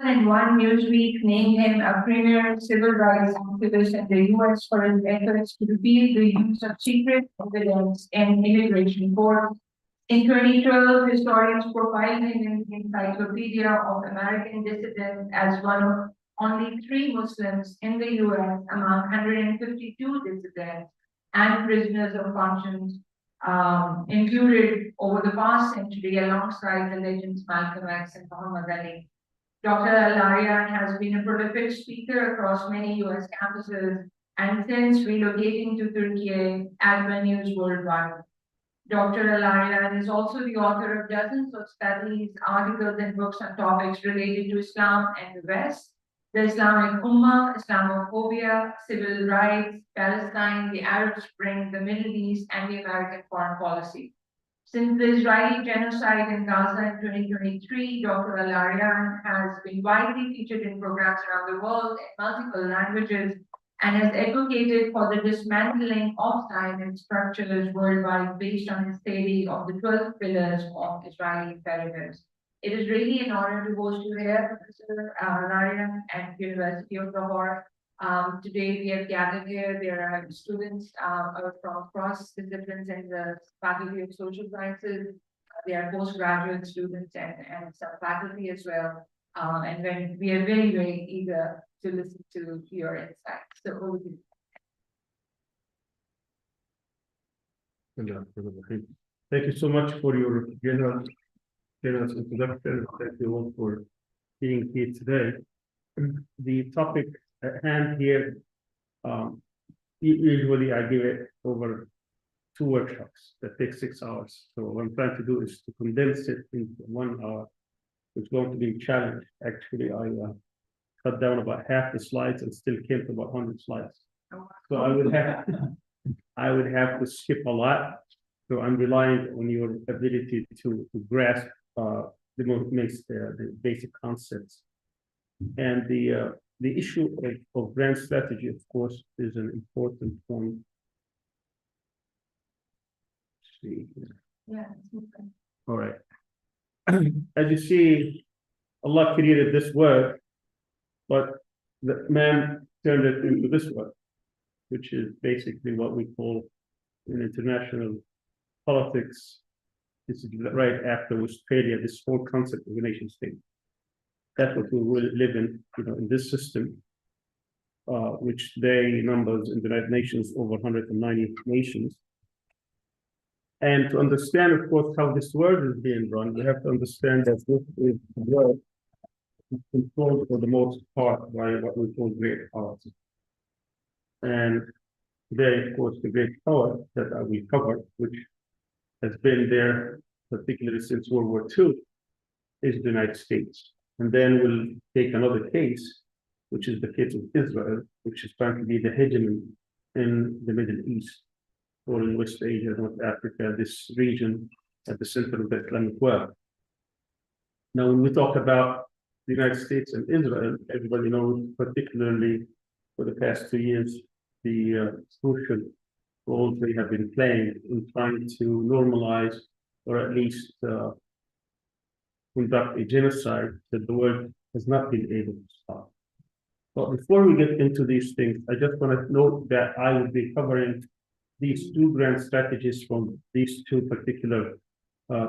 2001, Newsweek named him a premier civil rights activist in the U.S. for his efforts to repeal the use of secret evidence in immigration courts. In 2012, historians profiled him in the Encyclopedia of American Dissidents as one of only 3 Muslims in the U.S. among 152 dissidents and prisoners of conscience included over the past century alongside the legends Malcolm X and Muhammad Ali. Dr. Al-Aryan has been a prolific speaker across many U.S. campuses and since relocating to Turkey at venues worldwide. Dr. Al-Aryan is also the author of dozens of studies, articles, and books on topics related to Islam and the West, the Islamic Ummah, Islamophobia, civil rights, Palestine, the Arab Spring, the Middle East, and the American foreign policy. Since the Israeli genocide in Gaza in 2023, Dr. Al-Aryan has been widely featured in programs around the world in multiple languages and has advocated for the dismantling of Zionist structures worldwide based on his theory of the 12 pillars of Israeli imperatives. It is really an honor to host you here, Professor Al-Aryan at University of Lahore. Today we have gathered here. There are students from across disciplines in the Faculty of Social Sciences. There are postgraduate students and some faculty as well. And then we are very, very eager to listen to your insights. So over to you. Thank you so much for your generous introduction. Thank you all for being here today. The topic at hand here, usually I give it over 2 workshops that take 6 hours. So what I'm trying to do is to condense it into 1 hour. It's going to be a challenge. Actually, I cut down about half the slides and still came to about 100 slides. So I would have to skip a lot. So I'm relying on your ability to grasp the basic concepts. And the issue of grand strategy, of course, is an important point. Let's see here. Yeah. All right. As you see, Allah created this word, but the man turned it into this word, which is basically what we call in international politics. This is right after Australia, this whole concept of a nation state. That's what we will live in, in this system, which today numbers in the United Nations over 190 nations. And to understand, of course, how this world is being run, we have to understand that this is the world controlled for the most part by what we call great powers. And today, of course, the great power that we covered, which has been there particularly since World War II, is the United States. And then we'll take another case, which is the case of Israel, which is trying to be the hegemon in the Middle East, or in West Asia, North Africa, this region at the center of the Islamic world. Now, when we talk about the United States and Israel, everybody knows, particularly for the past 2 years, the crucial role they have been playing in trying to normalize or at least conduct a genocide that the world has not been able to stop. But before we get into these things, I just want to note that I will be covering these 2 grand strategies from these 2 particular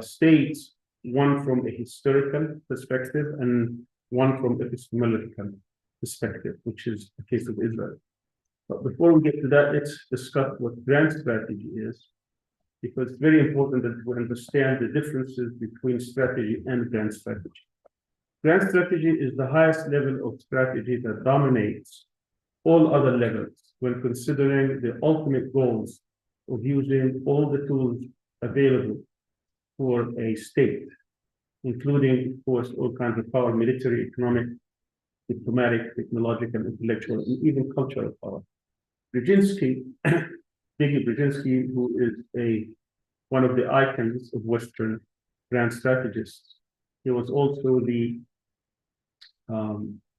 states, one from a historical perspective and one from epistemological perspective, which is the case of Israel. But before we get to that, let's discuss what grand strategy is, because it's very important that we understand the differences between strategy and grand strategy. Grand strategy is the highest level of strategy that dominates all other levels when considering the ultimate goals of using all the tools available for a state, including, of course, all kinds of power, military, economic, diplomatic, technological, intellectual, and even cultural power. Brzezinski, Igor Brzezinski, who is one of the icons of Western grand strategists, he was also the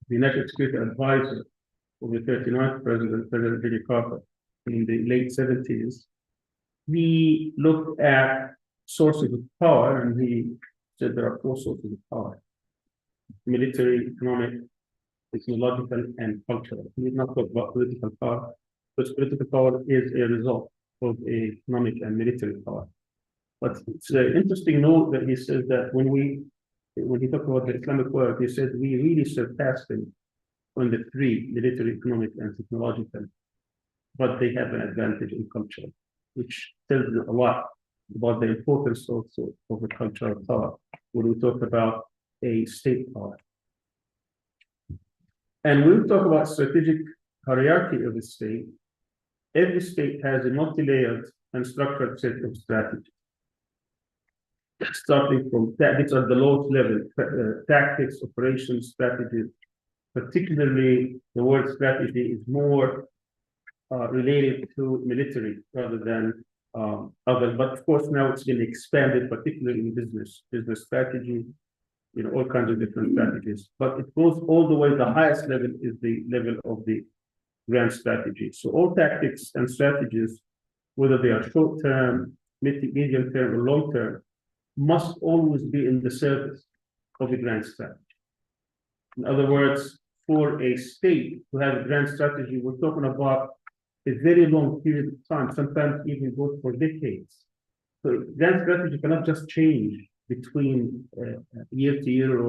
National Security Advisor of the 39th President, President Jimmy Carter, in the late 70s. He looked at sources of power, and he said there are 4 sources of power. military, economic, technological, and cultural. We did not talk about political power, because political power is a result of economic and military power. But it's an interesting note that he says that when he talked about the Islamic world, he said we really surpassed them on the three, military, economic, and technological, but they have an advantage in culture, which tells you a lot about the importance also of the cultural power when we talk about a state power. And when we talk about strategic hierarchy of the state, every state has a multi-layered and structured set of strategies. Starting from that, these are the lowest level tactics, operations, strategies. Particularly, the word strategy is more related to military rather than other. But of course, now it's been expanded, particularly in business strategy, all kinds of different strategies. But it goes all the way. The highest level is the level of the grand strategy. So all tactics and strategies, whether they are short term, medium term, or long term, must always be in the service of the grand strategy. In other words, for a state to have a grand strategy, we're talking about a very long period of time, sometimes even goes for decades. So grand strategy cannot just change between year to year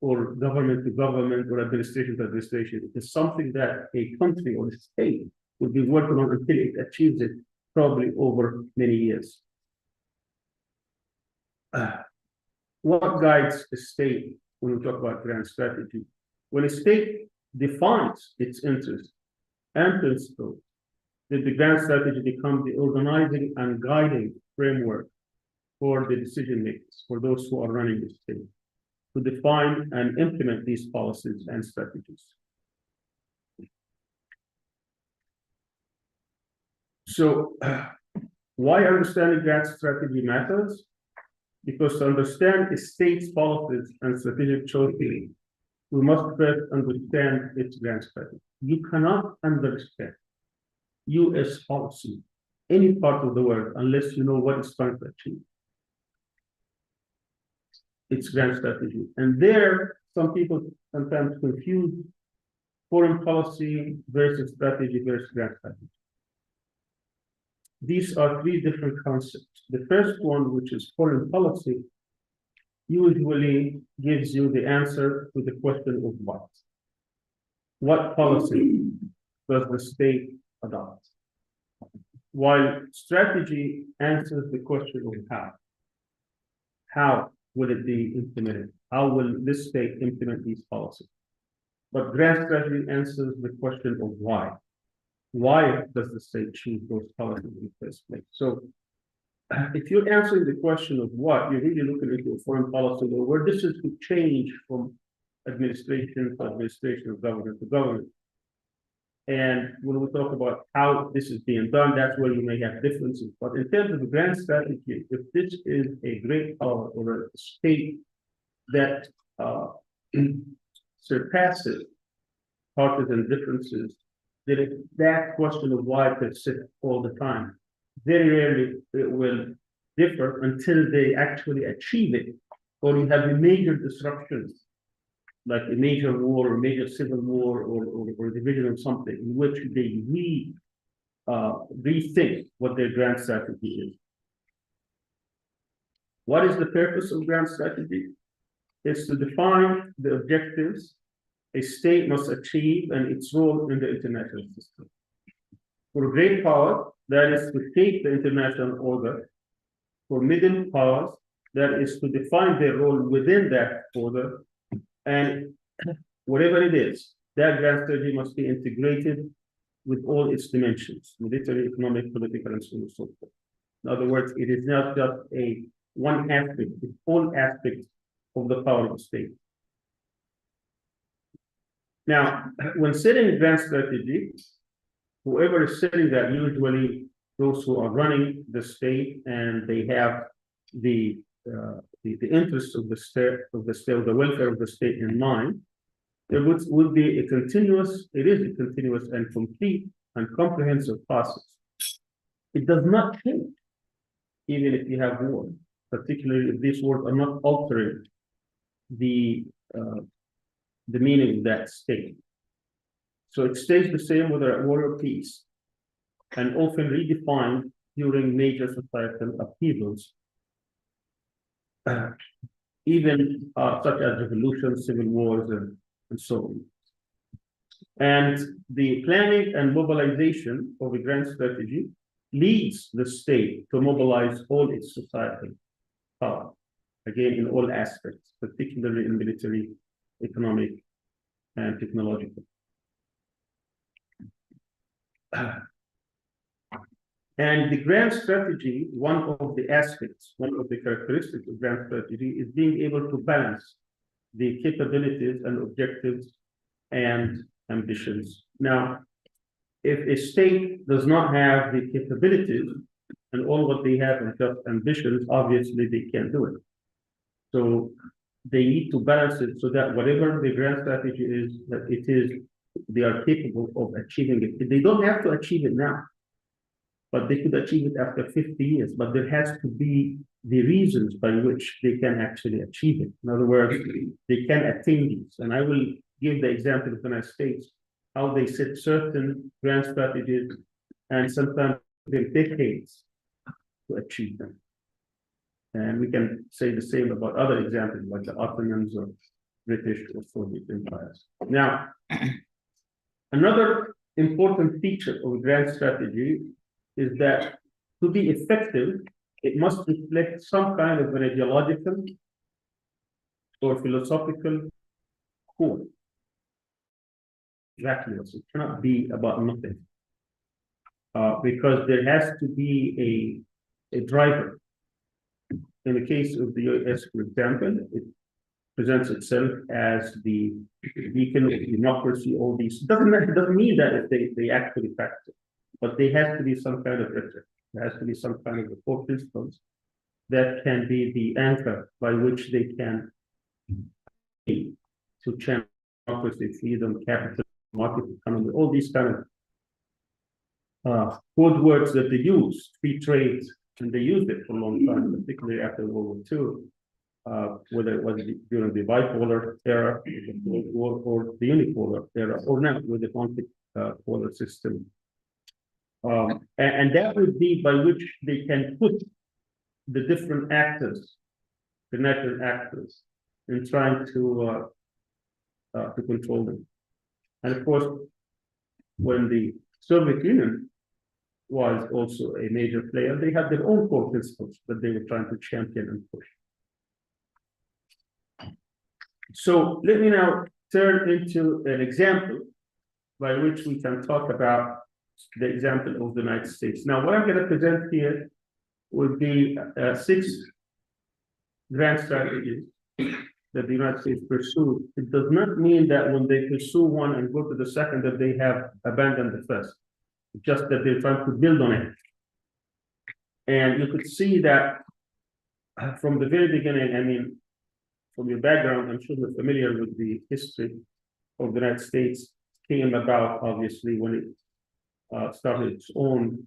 or government to government or administration to administration. It is something that a country or a state will be working on until it achieves it, probably over many years. What guides a state when we talk about grand strategy? When a state defines its interests and principles, then the grand strategy becomes the organizing and guiding framework for the decision makers, for those who are running the state, to define and implement these policies and strategies. So, why understanding grand strategy matters? Because to understand a state's policies and strategic choices, we must first understand its grand strategy. You cannot understand US policy, any part of the world, unless you know what it's trying to achieve. Its grand strategy. And there, some people sometimes confuse foreign policy versus strategy versus grand strategy. These are three different concepts. The first one, which is foreign policy, usually gives you the answer to the question of what. What policy does the state adopt? While strategy answers the question of how. How will it be implemented? How will this state implement these policies? But grand strategy answers the question of why. Why does the state choose those policies in the first place? So if you're answering the question of what, you're really looking into a foreign policy where this is to change from administration to administration, of government to government. And when we talk about how this is being done, that's where you may have differences. But in terms of the grand strategy, if this is a great power or a state that surpasses partisan differences, then that question of why persists all the time. Very rarely it will differ until they actually achieve it, or you have a major disruptions, like a major war or major civil war or division of something, in which they rethink what their grand strategy is. What is the purpose of grand strategy? It's to define the objectives a state must achieve and its role in the international system. For great power, that is to shape the international order. For middle powers, that is to define their role within that order. And whatever it is, that grand strategy must be integrated with all its dimensions, military, economic, political, and so on and so forth. In other words, it is not just a one aspect, it's all aspects of the power of the state. Now, when setting a grand strategy, whoever is setting that, usually those who are running the state and they have the interests of the state, the welfare of the state in mind, there would be a continuous and complete and comprehensive process. It does not change, even if you have war, particularly if these wars are not altering the the meaning of that state. So it stays the same whether at war or peace, and often redefined during major societal upheavals, even such as revolutions, civil wars, and so on. And the planning and mobilization of a grand strategy leads the state to mobilize all its societal power, again, in all aspects, particularly in military, economic, and technological. And the grand strategy, one of the aspects, one of the characteristics of grand strategy is being able to balance the capabilities and objectives and ambitions. Now, if a state does not have the capabilities and all what they have is just ambitions, obviously they can't do it. So they need to balance it so that whatever the grand strategy is, that it is, they are capable of achieving it. They don't have to achieve it now, but they could achieve it after 50 years. But there has to be the reasons by which they can actually achieve it. In other words, they can attain these. And I will give the example of the United States, how they set certain grand strategies and sometimes take decades to achieve them. And we can say the same about other examples like the Ottomans or British or Soviet empires. Now, another important feature of grand strategy is that to be effective, it must reflect some kind of an ideological or philosophical core. Exactly, it cannot be about nothing. Because there has to be a driver. In the case of the US, for example, it presents itself as the beacon of democracy, all these. It doesn't mean that they actually practice, but there has to be some kind of ethic. There has to be some kind of core principles that can be the anchor by which they can to champion democracy, freedom, capital, market economy, all these kind of code words that they use, free trade, and they used it for a long time, particularly after World War II, whether it was during the bipolar era, the Cold War, or the unipolar era, or now with the multipolar system. And that would be by which they can put the different actors, the natural actors, in trying to control them. And of course, when the Soviet Union was also a major player, they had their own core principles that they were trying to champion and push. So let me now turn into an example by which we can talk about the example of the United States. Now, what I'm going to present here would be 6 grand strategies that the United States pursued. It does not mean that when they pursue one and go to the second that they have abandoned the first. It's just that they're trying to build on it. And you could see that from the very beginning, I mean, from your background, I'm sure you're familiar with the history of the United States. Came about, obviously, when it started its own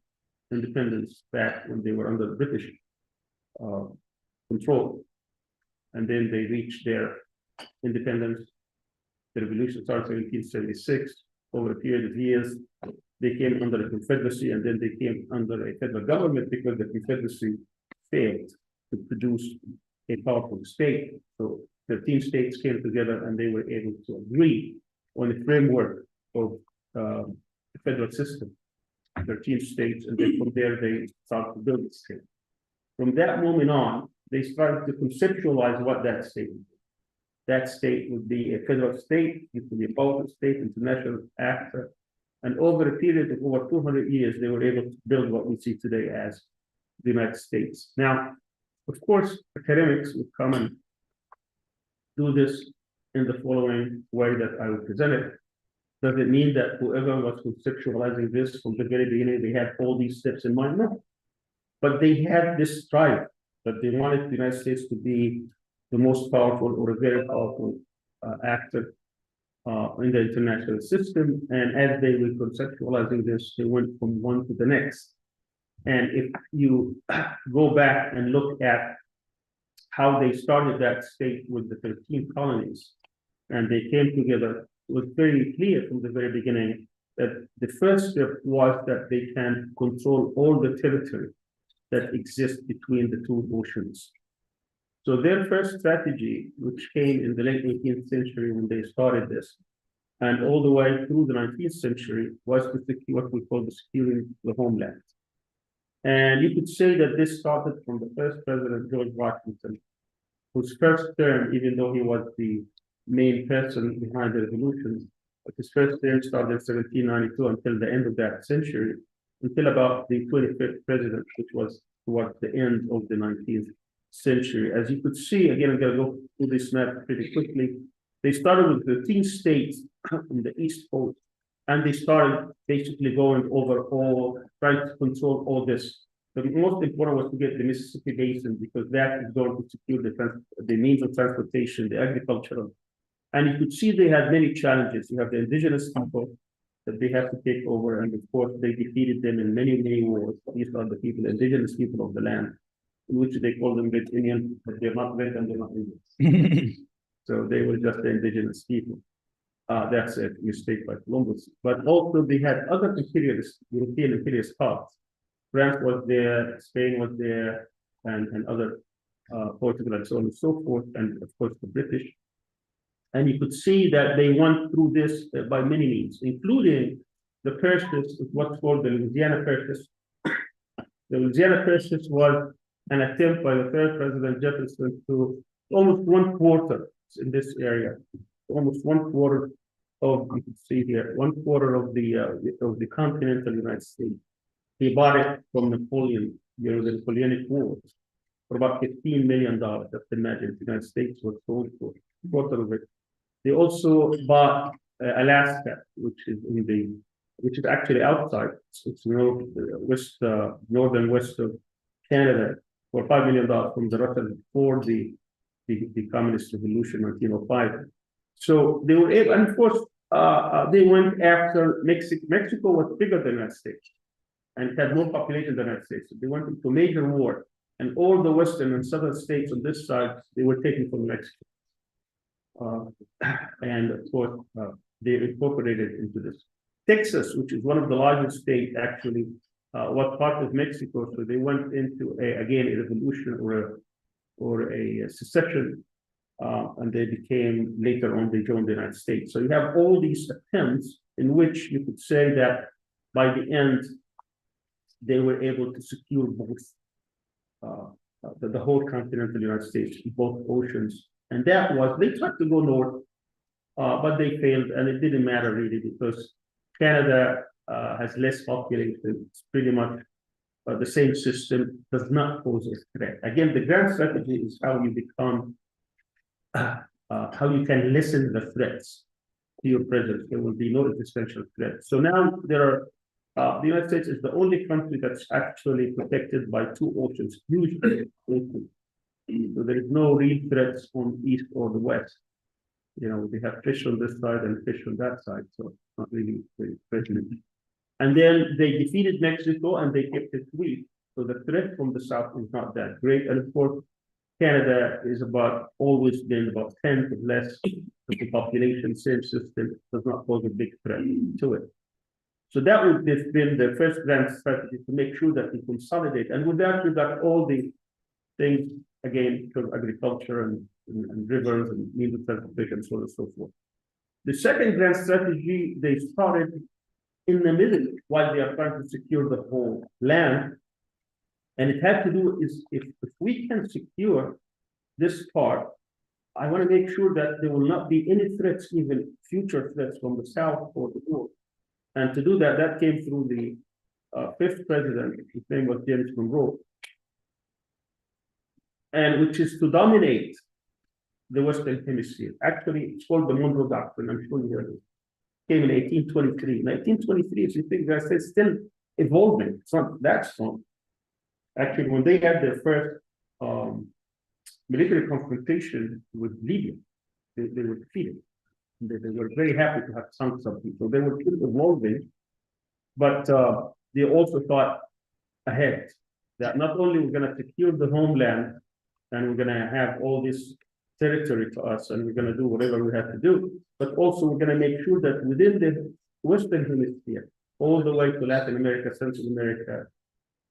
independence back when they were under British control. And then they reached their independence. The revolution started in 1776. Over a period of years, they came under a confederacy, and then they came under a federal government because the confederacy failed to produce a powerful state. So 13 states came together and they were able to agree on a framework of the federal system. 13 states, and then from there they started to build the state. From that moment on, they started to conceptualize what that state would be. That state would be a federal state, it would be a powerful state, international actor. And over a period of over 200 years, they were able to build what we see today as the United States. Now, of course, academics would come and do this in the following way that I will present it. Does it mean that whoever was conceptualizing this from the very beginning, they had all these steps in mind? No. But they had this drive that they wanted the United States to be the most powerful or a very powerful actor in the international system. And as they were conceptualizing this, they went from one to the next. And if you go back and look at how they started that state with the 13 colonies, and they came together, it was very clear from the very beginning that the first step was that they can control all the territory that exists between the two oceans. So their first strategy, which came in the late 18th century when they started this, and all the way through the 19th century, was to secure what we call the securing the homeland. And you could say that this started from the first president, George Washington, whose first term, even though he was the main person behind the revolution, but his first term started in 1792 until the end of that century, until about the 25th president, which was towards the end of the 19th century. As you could see, again, I'm going to go through this map pretty quickly. They started with 13 states on the East Coast, and they started basically going over all, trying to control all this. The most important was to get the Mississippi Basin, because that is going to secure the means of transportation, the agricultural. And you could see they had many challenges. You have the indigenous people that they have to take over, and of course they defeated them in many, many wars. These are the people, indigenous people of the land, in which they call them Red Indian, but they're not red and they're not Indians. So they were just the indigenous people. That's a mistake by Columbus. But also they had other imperialist, European imperialist powers. France was there, Spain was there, and other Portugal and so on and so forth, and of course the British. And you could see that they went through this by many means, including the purchase of what's called the Louisiana Purchase. The Louisiana Purchase was an attempt by the third President Jefferson to almost 1/4 in this area, almost 1/4 of, you can see here, 1/4 of the continental United States. He bought it from Napoleon, the Napoleonic Wars, for about $15 million. Just imagine, the United States was sold for a quarter of it. They also bought Alaska, which is actually outside. It's northern west of Canada, for $5 million from the Russians before the Communist Revolution, 1905. So they were able, and of course, they went after Mexico. Mexico was bigger than the United States and had more population than the United States. So they went into major war, and all the western and southern states on this side, they were taken from Mexico. And of course, they incorporated into this. Texas, which is one of the largest states, actually, was part of Mexico. So they went into a revolution or a secession, and they became, later on, they joined the United States. So you have all these attempts in which you could say that by the end, they were able to secure both the whole continental United States, both oceans. And that was, they tried to go north, but they failed, and it didn't matter really, because Canada has less population. It's pretty much the same system, does not pose a threat. Again, the grand strategy is how you become, how you can lessen the threats to your presence. There will be no existential threat. So now there are, the United States is the only country that's actually protected by two oceans, huge oceans. So there is no real threats on east or the west. You know, they have fish on this side and fish on that side, so it's not really very threatening. And then they defeated Mexico and they kept it weak. So the threat from the south is not that great. And of course, Canada is always been about 10 or less of the population, same system, does not pose a big threat to it. So that would have been the first grand strategy, to make sure that we consolidate. And with that, we got all the things, again, from agriculture and rivers and means of transportation, and so on and so forth. The second grand strategy, they started in the middle while they are trying to secure the whole land. And it had to do is, if we can secure this part, I want to make sure that there will not be any threats, even future threats from the south or the north. And to do that, that came through the fifth president, his name was James Monroe, and which is to dominate the Western Hemisphere. Actually, it's called the Monroe Doctrine. I'm sure you heard it. Came in 1823. 1923, if you think that it's still evolving, it's not that strong. Actually, when they had their first military confrontation with Libya, they were defeated. They were very happy to have sunk something. So they were still evolving, but they also thought ahead that not only we're going to secure the homeland and we're going to have all these territory to us, and we're going to do whatever we have to do. But also, we're going to make sure that within the Western Hemisphere, all the way to Latin America, Central America,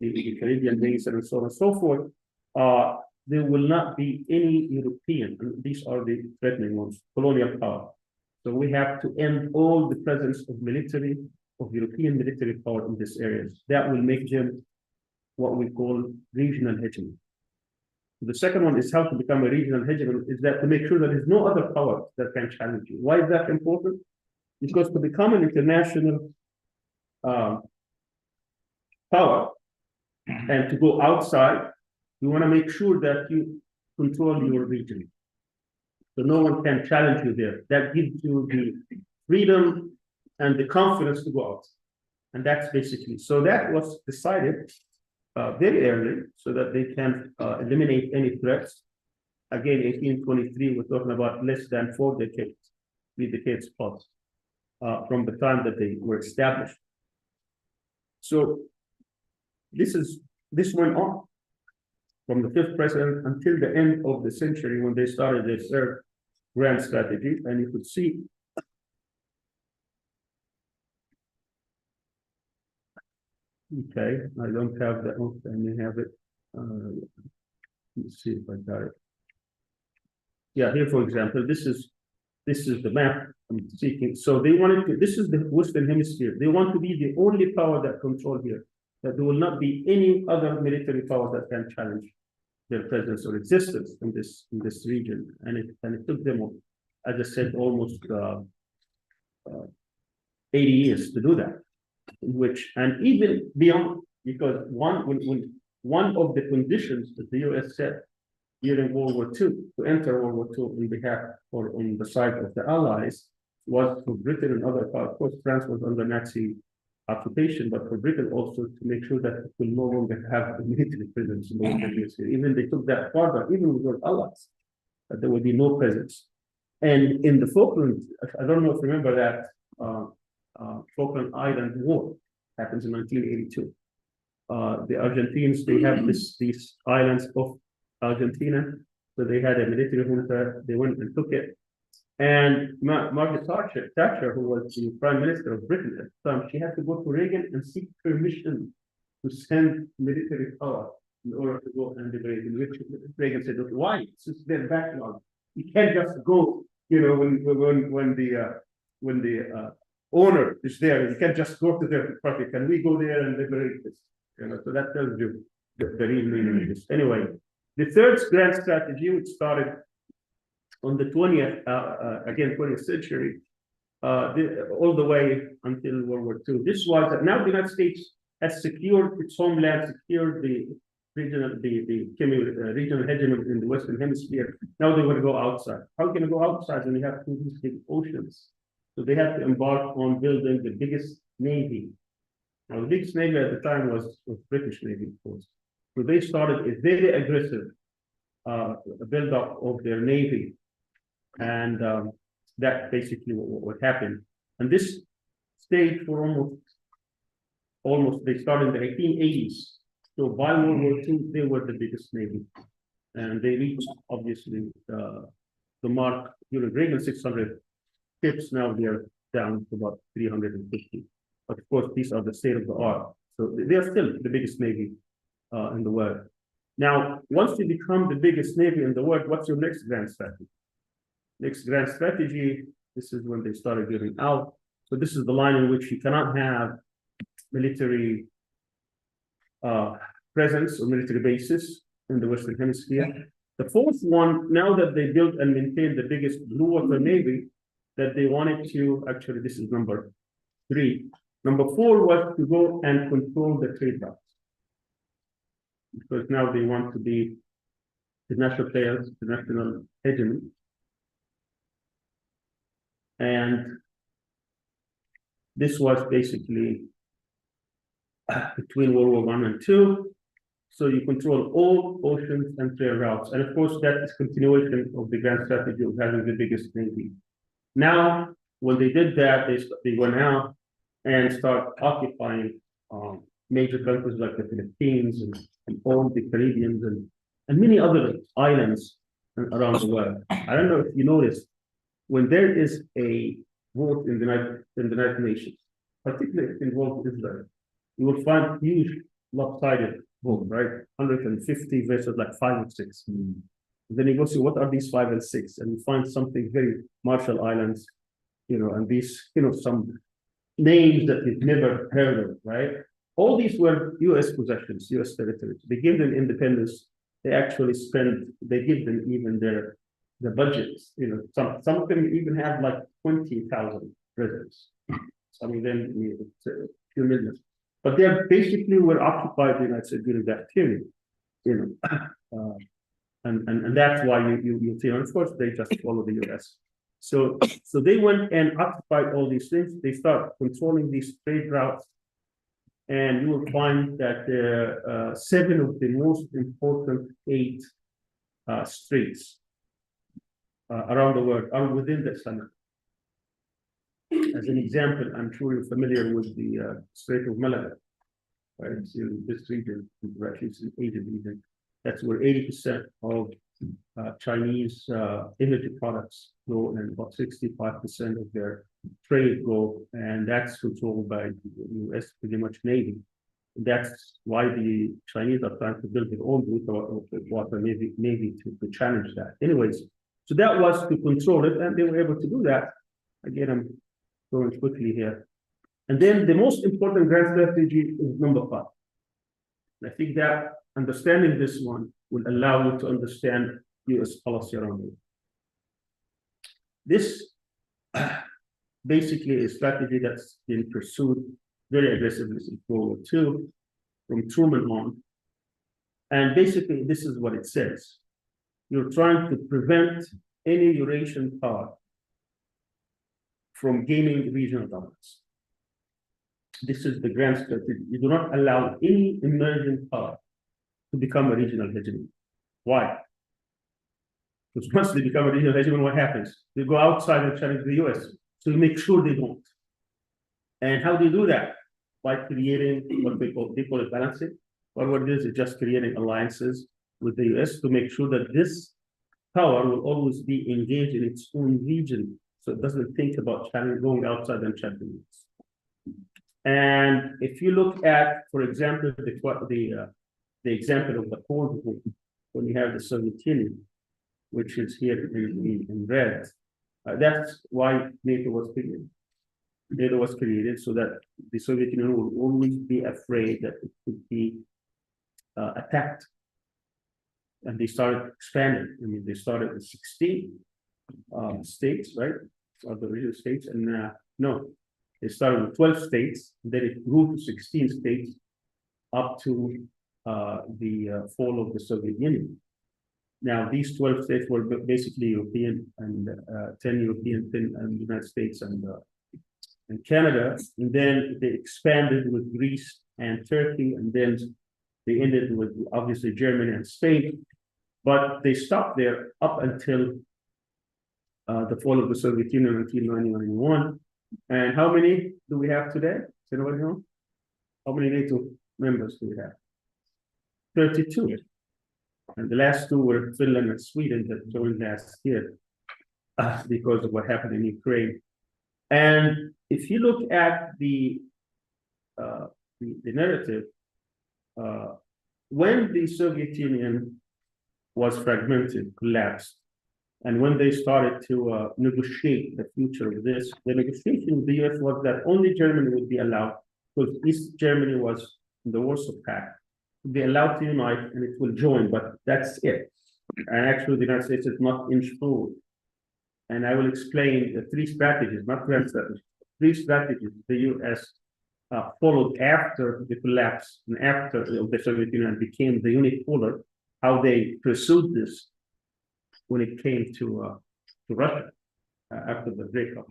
the Caribbean basin, and so on and so forth, there will not be any European, and these are the threatening ones, colonial power. So we have to end all the presence of European military power in these areas. That will make them what we call regional hegemony. The second one is how to become a regional hegemon, is that to make sure that there's no other power that can challenge you. Why is that important? Because to become an international power and to go outside, you want to make sure that you control your region. So no one can challenge you there. That gives you the freedom and the confidence to go out. And that's basically, so that was decided very early so that they can eliminate any threats. Again, 1823, we're talking about less than 4 decades, 3 decades plus, from the time that they were established. So this went on from the 5th president until the end of the century when they started their 3rd grand strategy. And you could see okay, I don't have that. Oh, I may have it. Let's see if I got it. Yeah, here, for example, this is the map I'm seeking. So they wanted to, this is the Western Hemisphere. They want to be the only power that control here, that there will not be any other military power that can challenge their presence or existence in this region. And it took them, as I said, almost 80 years to do that. And even beyond, because one of the conditions that the US set during World War II, to enter World War II on behalf or on the side of the Allies, was for Britain and other parts. Of course, France was under Nazi occupation, but for Britain also to make sure that it will no longer have a military presence in the Western Hemisphere. Even they took that farther, even with their allies, that there would be no presence. And in the Falklands, I don't know if you remember that Falkland Island War happens in 1982. The Argentines, they have these islands of Argentina, so they had a military junta. They went and took it. And Margaret Thatcher, who was the Prime Minister of Britain at the time, she had to go to Reagan and seek permission to send military power in order to go and liberate. And Reagan said, "Okay, why? It's their backlog. You can't just go. You know, when the owner is there, you can't just go to their property. Can we go there and liberate this?" You know, so that tells you the real meaning of this. Anyway, the 3rd grand strategy, which started on the 20th century, all the way until World War II. This was that now the United States has secured its homeland, secured the regional hegemony in the Western Hemisphere. Now they want to go outside. How can you go outside when you have 2 big oceans? So they have to embark on building the biggest navy. Now, the biggest navy at the time was British Navy, of course. So they started a very aggressive build-up of their navy. And that basically what happened. And this stayed for almost, they started in the 1880s. So by World War II, they were the biggest navy. And they reached, obviously, the mark during Reagan, 600 ships. Now they're down to about 350. But of course, these are the state of the art. So they are still the biggest navy in the world. Now, once you become the biggest navy in the world, what's your next grand strategy? Next grand strategy, this is when they started giving out. So this is the line in which you cannot have military presence or military bases in the Western Hemisphere. The 4th one, now that they built and maintained the biggest blue water navy, that they wanted to, actually, this is number 3. Number 4 was to go and control the trade routes. Because now they want to be the national players, the national hegemony. And this was basically between World War I and II. So you control all oceans and trade routes. And of course, that is continuation of the grand strategy of having the biggest navy. Now, when they did that, they went out and start occupying major countries like the Philippines and all the Caribbean and many other islands around the world. I don't know if you noticed, when there is a vote in the United Nations, particularly if it involves Israel, you will find huge lopsided vote, right? 150 versus like 5 or 6. Then you go see what are these 5 and 6, and you find something very Marshall Islands, and these, some names that you've never heard of, right? All these were U.S. possessions, U.S. territories. They gave them independence. They actually they give them even their budgets. Some of them even have like 20,000 residents. Some of them, it's a few million. But they basically were occupied the United States during that period. And that's why you see, and of course, they just follow the U.S. So they went and occupied all these things. They start controlling these trade routes, and you will find that 7 of the most important 8 straits around the world are within the Summit. As an example, I'm sure you're familiar with the Strait of Malacca, right? It's in this region, actually it's an Asian region. That's where 80% of Chinese energy products go, and about 65% of their trade go, and that's controlled by the U.S. pretty much Navy. That's why the Chinese are trying to build their own water navy to challenge that. Anyways, so that was to control it, and they were able to do that. Again, I'm going quickly here. And then the most important grand strategy is number 5. I think that understanding this one will allow you to understand U.S. policy around it. This basically is a strategy that's been pursued very aggressively since World War II, from Truman on. And basically, this is what it says. You're trying to prevent any Eurasian power from gaining regional dominance. This is the grand strategy. You do not allow any emerging power to become a regional hegemony. Why? Because once they become a regional hegemony, what happens? They go outside and challenge the US. So you make sure they don't. And how do you do that? By creating what they call it balancing. But what it is just creating alliances with the US to make sure that this power will always be engaged in its own region. So it doesn't think about going outside and challenging it. And if you look at, for example, the example of the Cold War, when you have the Soviet Union, which is here in red, that's why NATO was created. NATO was created so that the Soviet Union would always be afraid that it could be attacked. And they started expanding. I mean, they started with 16 states, right? Of the regional states, and no, they started with 12 states, then it grew to 16 states up to the fall of the Soviet Union. Now, these 12 states were basically European, and 10 European, 10 United States, and Canada. And then they expanded with Greece and Turkey, and then they ended with obviously Germany and Spain. But they stopped there up until the fall of the Soviet Union in 1991. And how many do we have today? Does anybody know? How many NATO members do we have? 32. And the last 2 were Finland and Sweden that joined last year because of what happened in Ukraine. And if you look at the narrative, when the Soviet Union was fragmented, collapsed, and when they started to negotiate the future of this, the negotiation with the US was that only Germany would be allowed, because East Germany was in the Warsaw Pact, to be allowed to unite, and it will join, but that's it. And actually, the United States is not insured. And I will explain the 3 strategies, not grand strategies, 3 strategies the US followed after the collapse and after the Soviet Union became the unipolar, how they pursued this when it came to Russia after the breakup.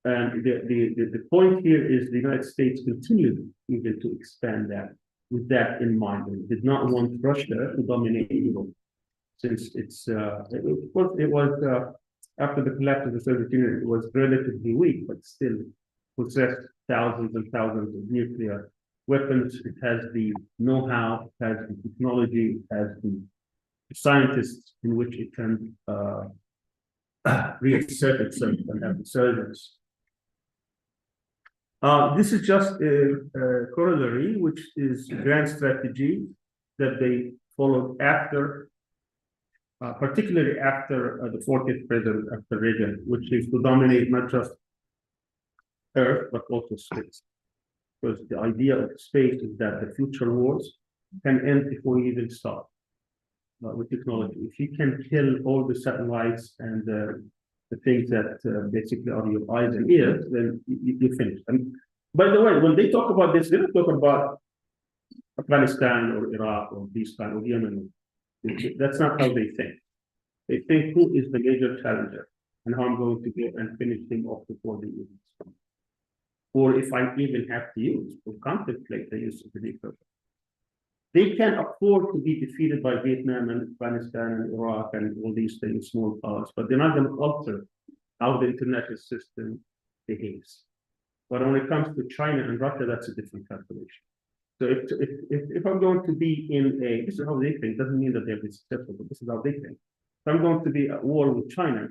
And the point here is the United States continued even to expand that with that in mind. They did not want Russia to dominate Europe, since of course it was after the collapse of the Soviet Union, it was relatively weak, but still possessed thousands and thousands of nuclear weapons. It has the know-how, it has the technology, it has the scientists in which it can reassert itself and have resurgence. This is just a corollary, which is a grand strategy that they followed after, particularly after the 40th president, after Reagan, which is to dominate not just Earth, but also space. Because the idea of space is that the future wars can end before you even start with technology. If you can kill all the satellites and the things that basically are your eyes and ears, then you finish. And by the way, when they talk about this, they don't talk about Afghanistan or Iraq or Pakistan or Yemen. That's not how they think. They think who is the major challenger and how I'm going to go and finish him off before the even start. Or if I even have to use or contemplate the use of the nuclear. They can afford to be defeated by Vietnam and Afghanistan and Iraq and all these things, small powers, but they're not going to alter how the international system behaves. But when it comes to China and Russia, that's a different calculation. So if I'm going to be in a, this is how they think, doesn't mean that they'll be successful, but this is how they think. If I'm going to be at war with China,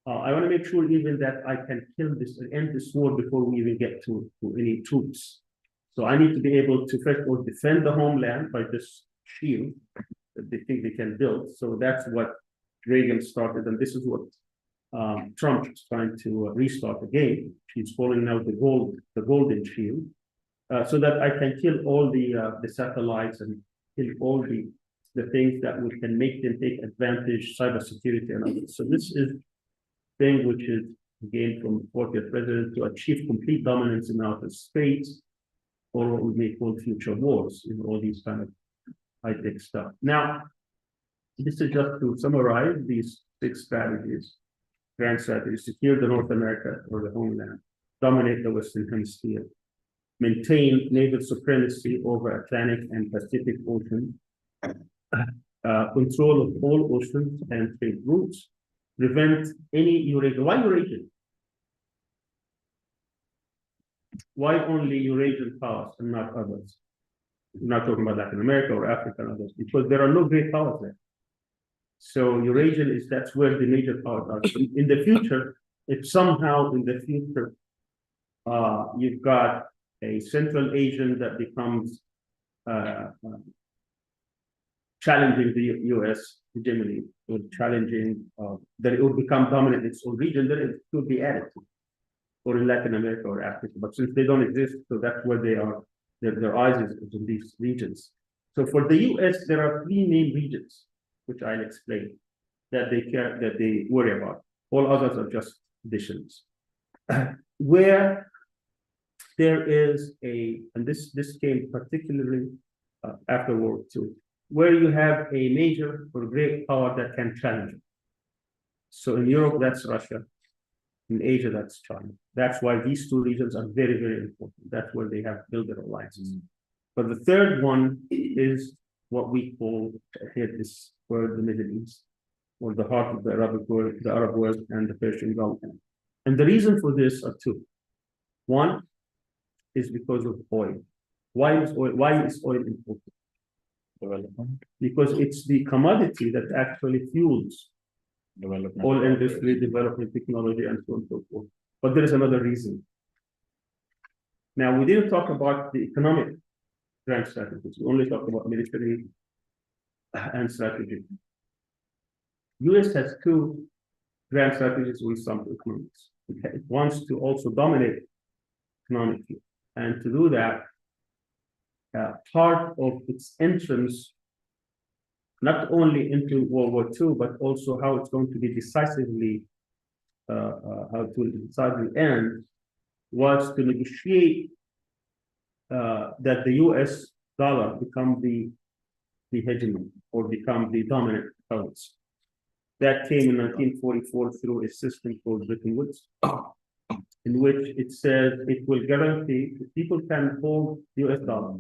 I want to make sure even that I can kill this and end this war before we even get to any troops. So I need to be able to first of all defend the homeland by this shield that they think they can build. So that's what Reagan started, and this is what Trump is trying to restart again. He's calling now the golden shield, so that I can kill all the satellites and kill all the things that we can make them take advantage, cybersecurity and others. So this is thing which is again from the 40th president to achieve complete dominance in outer space, or what we may call future wars, in all these kind of high-tech stuff. Now, this is just to summarize these 6 strategies, grand strategies: secure the North America or the homeland, dominate the Western Hemisphere, maintain naval supremacy over Atlantic and Pacific Ocean, control of all oceans and trade routes, prevent any Eurasian. Why Eurasian? Why only Eurasian powers and not others? We're not talking about Latin America or Africa and others, because there are no great powers there. So Eurasian is, that's where the major powers are. In the future, if somehow in the future you've got a Central Asian that becomes challenging the US hegemony, or challenging that it will become dominant in its own region, then it could be added to, or in Latin America or Africa. But since they don't exist, so that's where they are, their eyes is in these regions. So for the US, there are 3 main regions, which I'll explain, that they worry about. All others are just additions. Where there is and this came particularly after World War II, where you have a major or great power that can challenge it. So in Europe, that's Russia. In Asia, that's China. That's why these 2 regions are very, very important. That's where they have built their alliances. But the third one is what we call here this word, the Middle East, or the heart of the Arab world and the Persian Gulf. And the reason for this are 2. One is because of oil. Why is oil important? Development. Because it's the commodity that actually fuels development, all industry, development, technology, and so on and so forth. But there is another reason. Now, we didn't talk about the economic grand strategies. We only talked about military and strategy. US has 2 grand strategies with some economics. It wants to also dominate economically. And to do that, part of its entrance, not only into World War II, but also how it's going to be decisively, how to decisively end, was to negotiate that the US dollar become the hegemon or become the dominant currency. That came in 1944 through a system called Bretton Woods, in which it says it will guarantee that people can hold US dollar.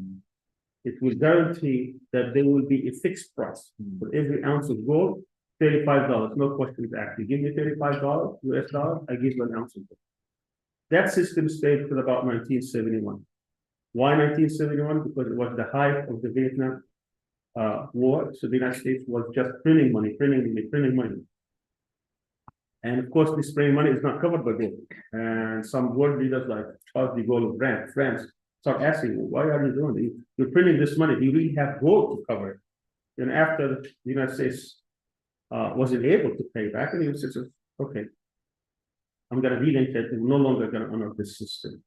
It will guarantee that there will be a fixed price for every ounce of gold, $35, no questions asked. You give me $35 US dollars, I give you an ounce of gold. That system stayed till about 1971. Why 1971? Because it was the height of the Vietnam war. So the United States was just printing money, printing money. And of course, this printing money is not covered by gold. And some world leaders like Charles de Gaulle of France start asking, why are you doing it? You're printing this money. Do you really have gold to cover it? And after the United States wasn't able to pay back, and he says, okay, I'm going to relink it. We're no longer going to honor this system.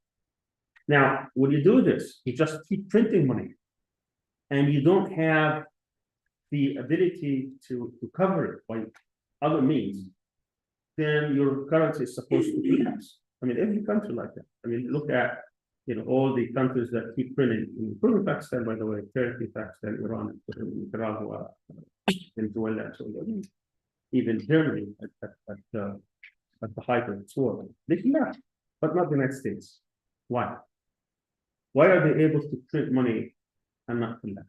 Now, when you do this, you just keep printing money, and you don't have the ability to cover it by other means, then your currency is supposed to collapse. I mean, every country like that. I mean, look at all the countries that keep printing, including Pakistan, by the way, Turkey, Pakistan, Iran, Nicaragua, Venezuela, and so on. Even Germany at the height of its war, they collapsed, but not the United States. Why? Why are they able to print money and not collapse?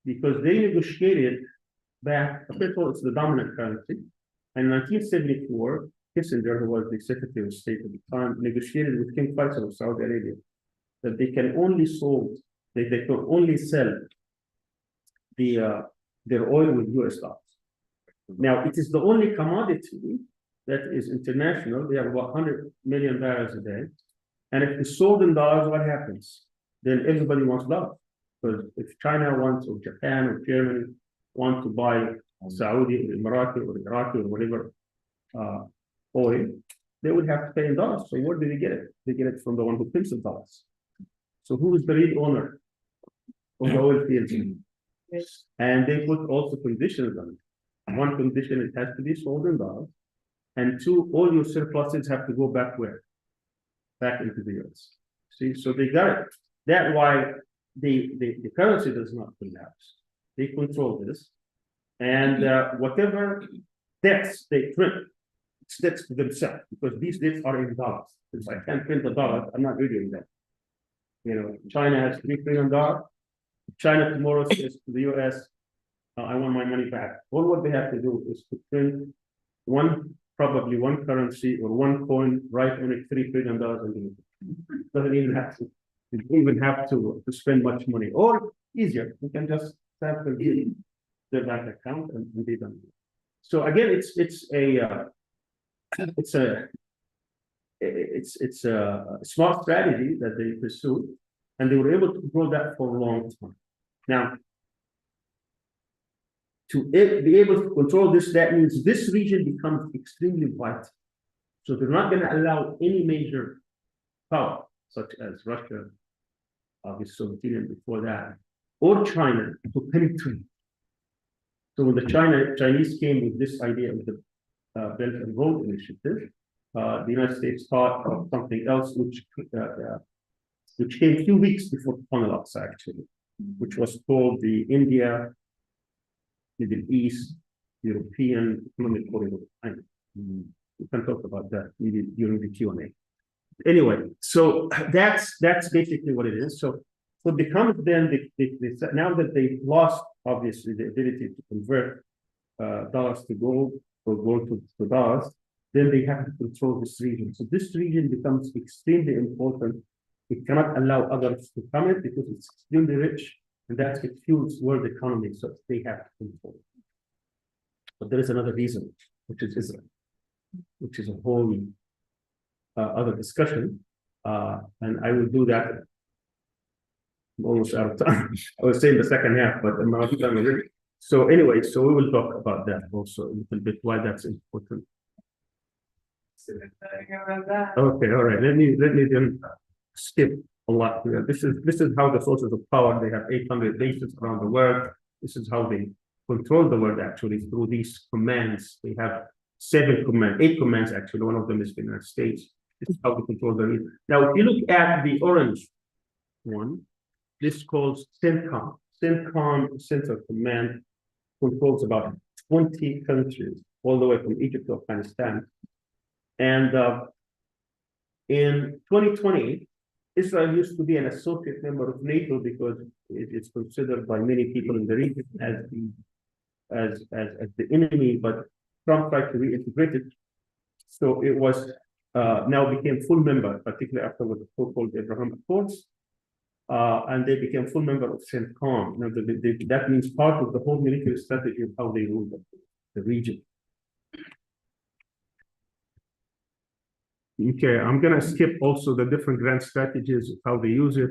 Because they negotiated back, first of all, it's the dominant currency. In 1974, Kissinger, who was the Secretary of State at the time, negotiated with King Faisal of Saudi Arabia that they can only sell their oil with US dollars. Now, it is the only commodity that is international. They have about 100 million barrels a day. And if it's sold in dollars, what happens? Then everybody wants dollars. Because if China wants, or Japan, or Germany want to buy Saudi, or Emirati, or Iraqi, or whatever oil, they would have to pay in dollars. So where do they get it? They get it from the one who prints the dollars. So who is the real owner of the oil fields? Yes. And they put also conditions on it. One condition, it has to be sold in dollars. And two, all your surpluses have to go back where? Back into the US. See, so they got it. That's why the currency does not collapse. They control this. And whatever debts they print, it's debts to themselves, because these debts are in dollars. If I can't print the dollars, I'm not doing that. China has $3 trillion. China tomorrow says to the US, I want my money back. All what they have to do is to print probably one currency or one coin, right on it, $3 trillion. Doesn't even have to. You don't even have to spend much money. Or easier, you can just have their bank account and be done. So again, it's a smart strategy that they pursued, and they were able to grow that for a long time. Now, to be able to control this, that means this region becomes extremely vital. So they're not going to allow any major power, such as Russia, obviously Soviet Union before that, or China, to penetrate. So when the Chinese came with this idea of the Belt and Road Initiative, the United States thought of something else, which came a few weeks before the Ponelux, actually, which was called the India, Middle East, European Economic Corridor. We can talk about that maybe during the Q&A. Anyway, so that's basically what it is. So what becomes then, now that they've lost, obviously, the ability to convert dollars to gold or gold to dollars, then they have to control this region. So this region becomes extremely important. It cannot allow others to come in because it's extremely rich, and that it fuels world economy. So they have to control it. But there is another reason, which is Israel, which is a whole other discussion. And I will do that. I'm almost out of time. I was saying the second half, but I'm not done already. So anyway, so we will talk about that also a little bit, why that's important. Okay, all right. Let me then skip a lot here. This is how the sources of power, they have 800 bases around the world. This is how they control the world, actually, through these commands. They have 8 commands, actually. One of them is the United States. This is how they control the region. Now, if you look at the orange one, this calls CENTCOM. CENTCOM, Central Command, controls about 20 countries, all the way from Egypt to Afghanistan. And in 2020, Israel used to be an associate member of NATO because it's considered by many people in the region as the enemy, but Trump tried to reintegrate it. So it was now became full member, particularly after the so-called Abraham Accords. and they became full member of CENTCOM. Now, that means part of the whole military strategy of how they rule the region. Okay, I'm gonna skip also the different grand strategies of how they use it.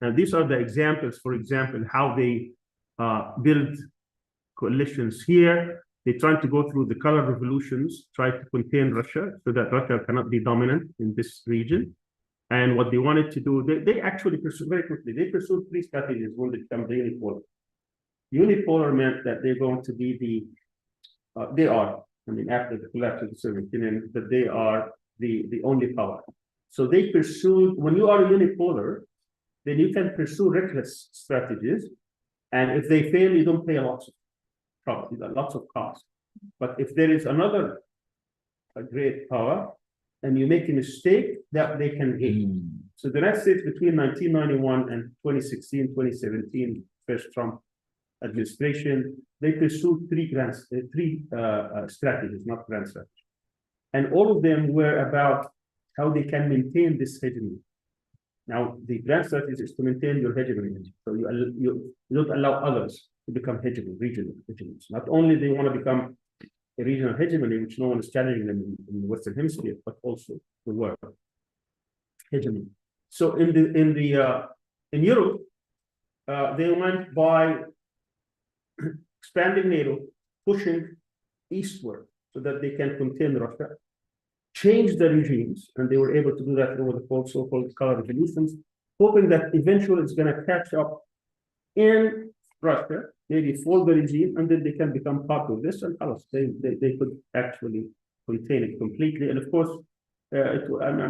And these are the examples, for example, how they build coalitions here. They try to go through the color revolutions, try to contain Russia so that Russia cannot be dominant in this region. And what they wanted to do, they actually pursued very quickly. They pursued three strategies when they become the unipolar. Unipolar meant that they're going to be after the collapse of the Soviet Union, that they are the only power. So they pursued, when you are a unipolar, then you can pursue reckless strategies. And if they fail, you don't pay lots of cost. But if there is another great power, and you make a mistake, that they can gain. So the United States between 1991 and 2016, 2017, first Trump administration, they pursued three strategies, not grand strategies. And all of them were about how they can maintain this hegemony. Now, the grand strategy is to maintain your hegemony. So you don't allow others to become regional hegemonies. Not only do they want to become a regional hegemony, which no one is challenging them in the Western Hemisphere, but also the world hegemony. So in Europe, they went by expanding NATO, pushing eastward so that they can contain Russia, change the regimes, and they were able to do that over the so-called color revolutions, hoping that eventually it's going to catch up in Russia, maybe fall the regime, and then they can become part of this, and they could actually contain it completely. And of course, I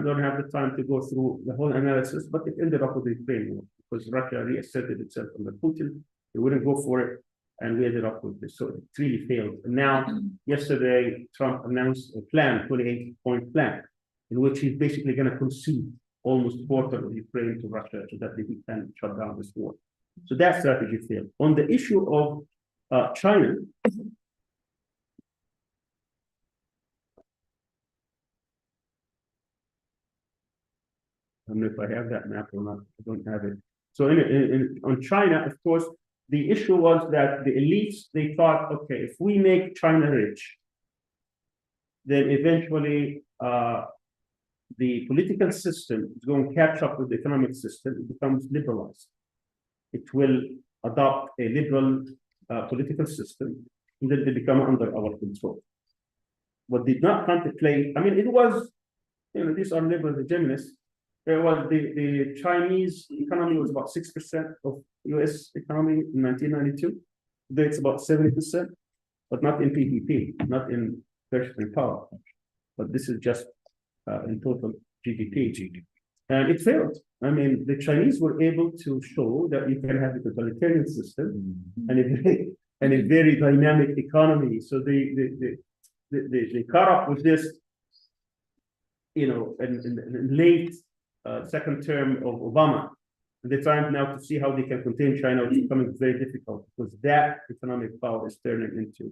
don't have the time to go through the whole analysis, but it ended up with the Ukraine war because Russia reasserted itself under Putin. They wouldn't go for it, and we ended up with this. So it really failed. And now, yesterday, Trump announced a plan, 28-point plan, in which he's basically going to concede almost a quarter of Ukraine to Russia so that they can shut down this war. So that strategy failed. On the issue of China, I don't know if I have that map or not. I don't have it. So on China, of course, the issue was that the elites, they thought, okay, if we make China rich, then eventually the political system is going to catch up with the economic system. It becomes liberalized. It will adopt a liberal political system, and then they become under our control. What did not contemplate, it was, these are liberal hegemonists. There was the Chinese economy was about 6% of US economy in 1992. Today it's about 70%, but not in PPP, not in purchasing power. But this is just in total GDP. And it failed. The Chinese were able to show that you can have a totalitarian system and a very dynamic economy. So they caught up with this, in late second term of Obama. And they're trying now to see how they can contain China, which is becoming very difficult because that economic power is turning into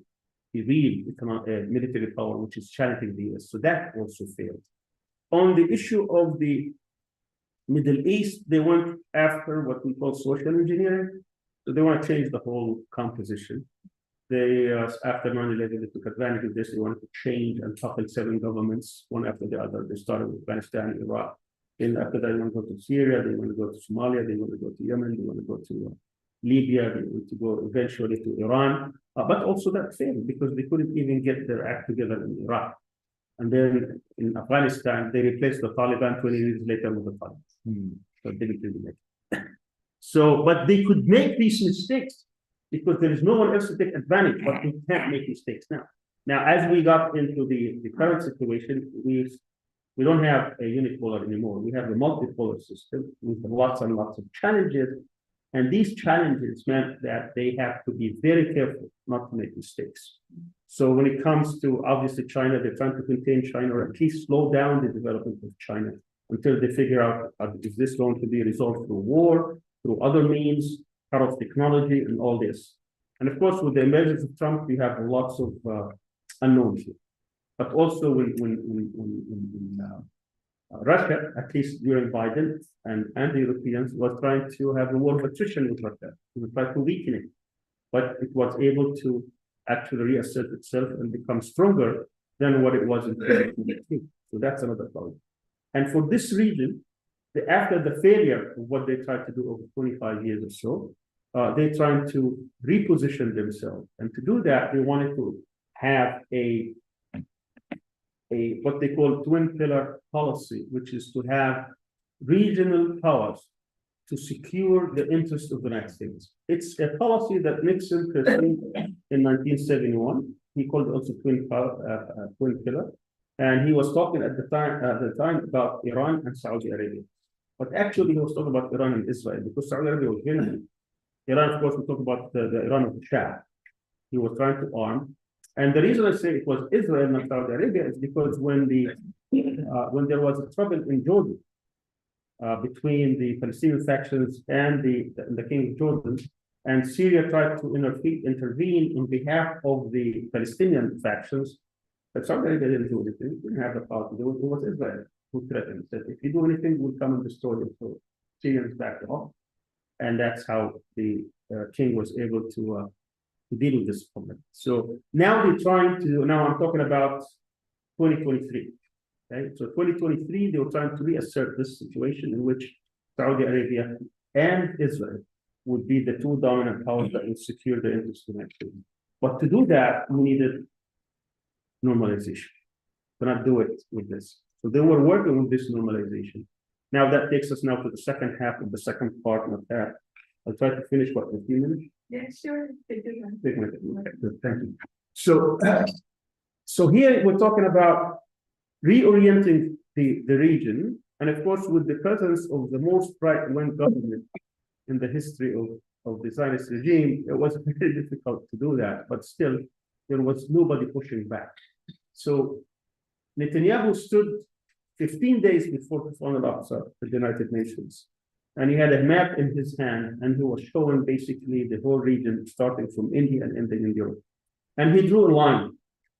a real military power, which is challenging the US. So that also failed. On the issue of the Middle East, they went after what we call social engineering. So they want to change the whole composition. They, after 9/11, they took advantage of this. They wanted to change and topple 7 governments, one after the other. They started with Afghanistan, Iraq. And after that, they want to go to Syria, they want to go to Somalia, they want to go to Yemen, they want to go to Libya, they want to go eventually to Iran. But also that failed because they couldn't even get their act together in Iraq. And then in Afghanistan, they replaced the Taliban 20 years later with the Taliban. So they didn't really make it. So, but they could make these mistakes because there is no one else to take advantage, but we can't make mistakes now. Now, as we got into the current situation, we don't have a unipolar anymore. We have a multipolar system with lots and lots of challenges. And these challenges meant that they have to be very careful not to make mistakes. So when it comes to, obviously, China, they're trying to contain China or at least slow down the development of China until they figure out, is this going to be resolved through war, through other means, cut off technology, and all this. And of course, with the emergence of Trump, we have lots of unknowns here. but also Russia, at least during Biden and the Europeans, was trying to have a war of attrition with Russia. It was trying to weaken it, but it was able to actually reassert itself and become stronger than what it was in 2023. So that's another problem. And for this region, after the failure of what they tried to do over 25 years or so, they're trying to reposition themselves. And to do that, they wanted to have a what they call twin pillar policy, which is to have regional powers to secure the interests of the United States. It's a policy that Nixon pursued in 1971. He called it also twin pillar, and he was talking at the time about Iran and Saudi Arabia. But actually, he was talking about Iran and Israel because Saudi Arabia was very. Iran, of course, we talk about the Iran of the Shah. He was trying to arm. And the reason I say it was Israel, not Saudi Arabia, is because when there was a trouble in Jordan between the Palestinian factions and the King of Jordan, and Syria tried to intervene on behalf of the Palestinian factions, but Saudi Arabia didn't do anything. Didn't have the power to do it. It was Israel who threatened. Said, if you do anything, we'll come and destroy you. So Syrians backed off, and that's how the king was able to deal with this problem. So now they're trying to. Now I'm talking about 2023. Okay, so 2023 they were trying to reassert this situation in which Saudi Arabia and Israel would be the two dominant powers that would secure the interests of the United States. But to do that, we needed normalization. Cannot do it with this. So they were working with this normalization. Now that takes us now to the second half of the second part of that. I'll try to finish what in a few minutes. Yeah, sure. Okay, good, thank you. So here we're talking about reorienting the region, and of course, with the presence of the most right-wing government in the history of the Zionist regime, it was very difficult to do that, but still, there was nobody pushing back. So Netanyahu stood 15 days before the final officer of the United Nations, and he had a map in his hand, and he was showing basically the whole region, starting from India and ending in Europe. And he drew a line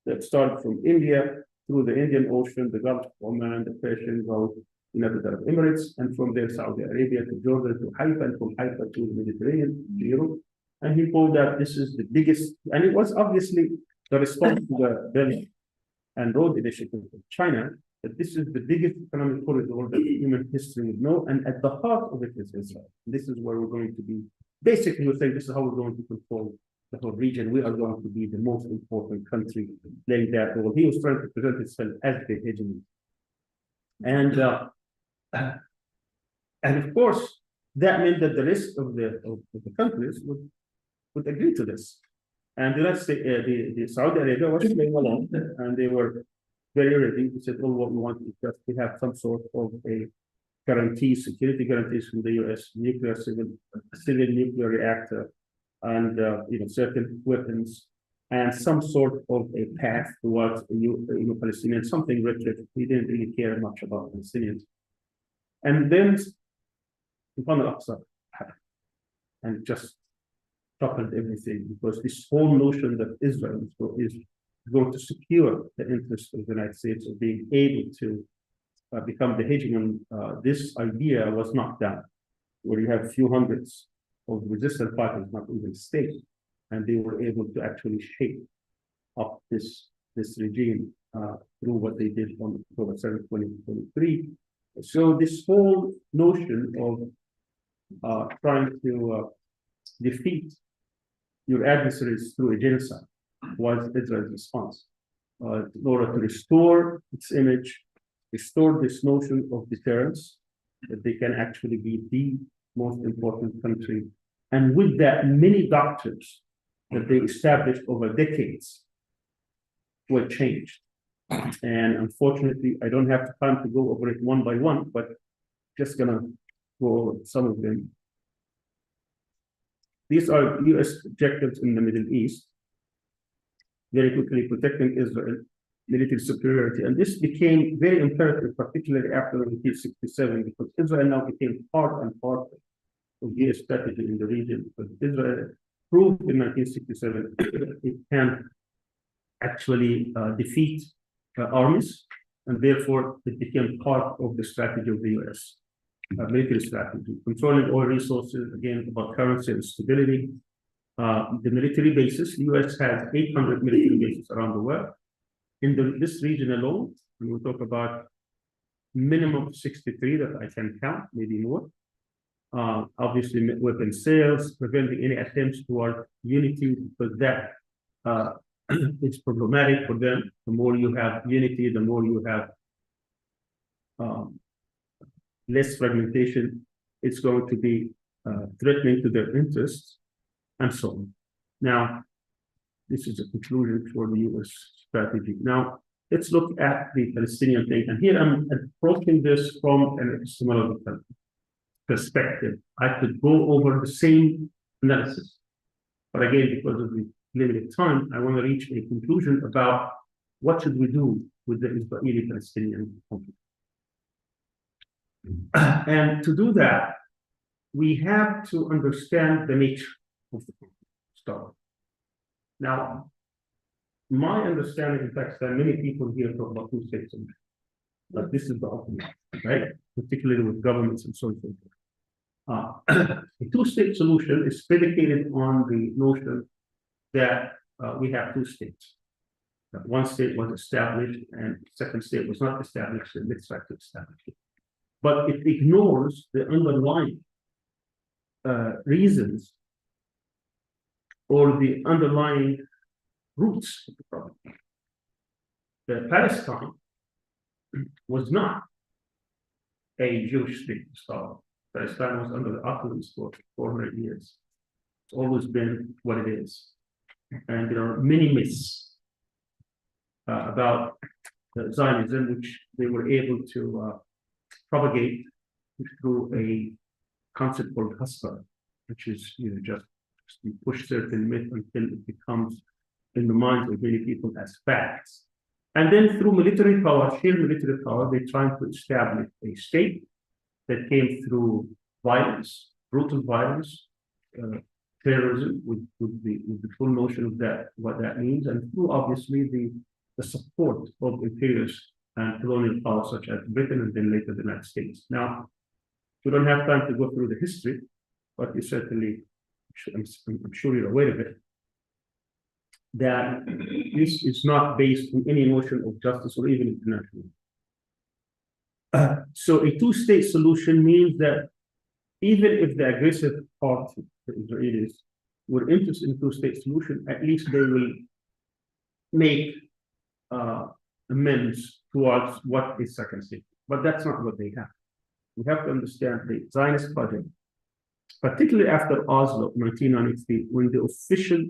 that started from India through the Indian Ocean, the Gulf of Oman, the Persian Gulf, United Arab Emirates, and from there Saudi Arabia to Jordan to Haifa, and from Haifa to the Mediterranean, to Europe. And he told that this is the biggest, and it was obviously the response to the Belt and Road Initiative of China, that this is the biggest economic corridor that human history would know, and at the heart of it is Israel. This is where we're going to be. Basically, we're saying this is how we're going to control the whole region. We are going to be the most important country playing that role. He was trying to present himself as the hegemony. And of course, that meant that the rest of the countries would agree to this. And let's say the Saudi Arabia was playing along, and they were very ready. We said, well, what we want is just to have some sort of a guarantee, security guarantees from the US, civil nuclear reactor, and certain weapons, and some sort of a path towards Palestinian, something rich. He didn't really care much about Palestinians. And then the final Aqsa happened, and just toppled everything, because this whole notion that Israel is going to secure the interests of the United States of being able to become the hegemon, this idea was knocked down, where you have a few hundreds of resistant parties, not even states, and they were able to actually shape up this regime through what they did on October 7, 2023. So this whole notion of trying to defeat your adversaries through a genocide was Israel's response in order to restore its image, restore this notion of deterrence, that they can actually be the most important country. And with that, many doctrines that they established over decades were changed. And unfortunately, I don't have time to go over it one by one, but just gonna go over some of them. These are US objectives in the Middle East. Very quickly, protecting Israel, military superiority. And this became very imperative, particularly after 1967, because Israel now became part and parcel of US strategy in the region. But Israel proved in 1967 it can actually defeat armies, and therefore it became part of the strategy of the US, military strategy. Controlling oil resources, again, about currency and stability. The military bases, the US has 800 military bases around the world. In this region alone, and we'll talk about minimum 63 that I can count, maybe more. Obviously, weapon sales, preventing any attempts toward unity, because that it's problematic for them. The more you have unity, the more you have less fragmentation. It's going to be threatening to their interests, and so on. Now, this is a conclusion for the US strategy. Now, let's look at the Palestinian thing. And here I'm approaching this from an epistemological perspective. I could go over the same analysis, but again, because of the limited time, I want to reach a conclusion about what should we do with the Israeli-Palestinian conflict. And to do that, we have to understand the nature of the conflict. Now, my understanding, in fact, that many people here talk about two-state solution. But this is the ultimate, right? Particularly with governments and so on. The two-state solution is predicated on the notion that we have two states. That one state was established and the second state was not established, and it's trying to establish it. But it ignores the underlying reasons or the underlying roots of the problem. That Palestine was not a Jewish state to start with. Palestine was under the Ottomans for 400 years. It's always been what it is. And there are many myths about Zionism, which they were able to propagate through a concept called Hasbara, which is just you push certain myth until it becomes in the minds of many people as facts. And then through military power, sheer military power, they tried to establish a state that came through violence, brutal violence, terrorism, with the full notion of that, what that means, and through obviously the support of imperialist and colonial powers such as Britain and then later the United States. Now, we don't have time to go through the history, but you certainly, I'm sure you're aware of it, that this is not based on any notion of justice or even international. So a two-state solution means that even if the aggressive party, the Israelis, were interested in a two-state solution, at least they will make amends towards what is second state. But that's not what they have. We have to understand the Zionist project, particularly after Oslo, 1993, when the official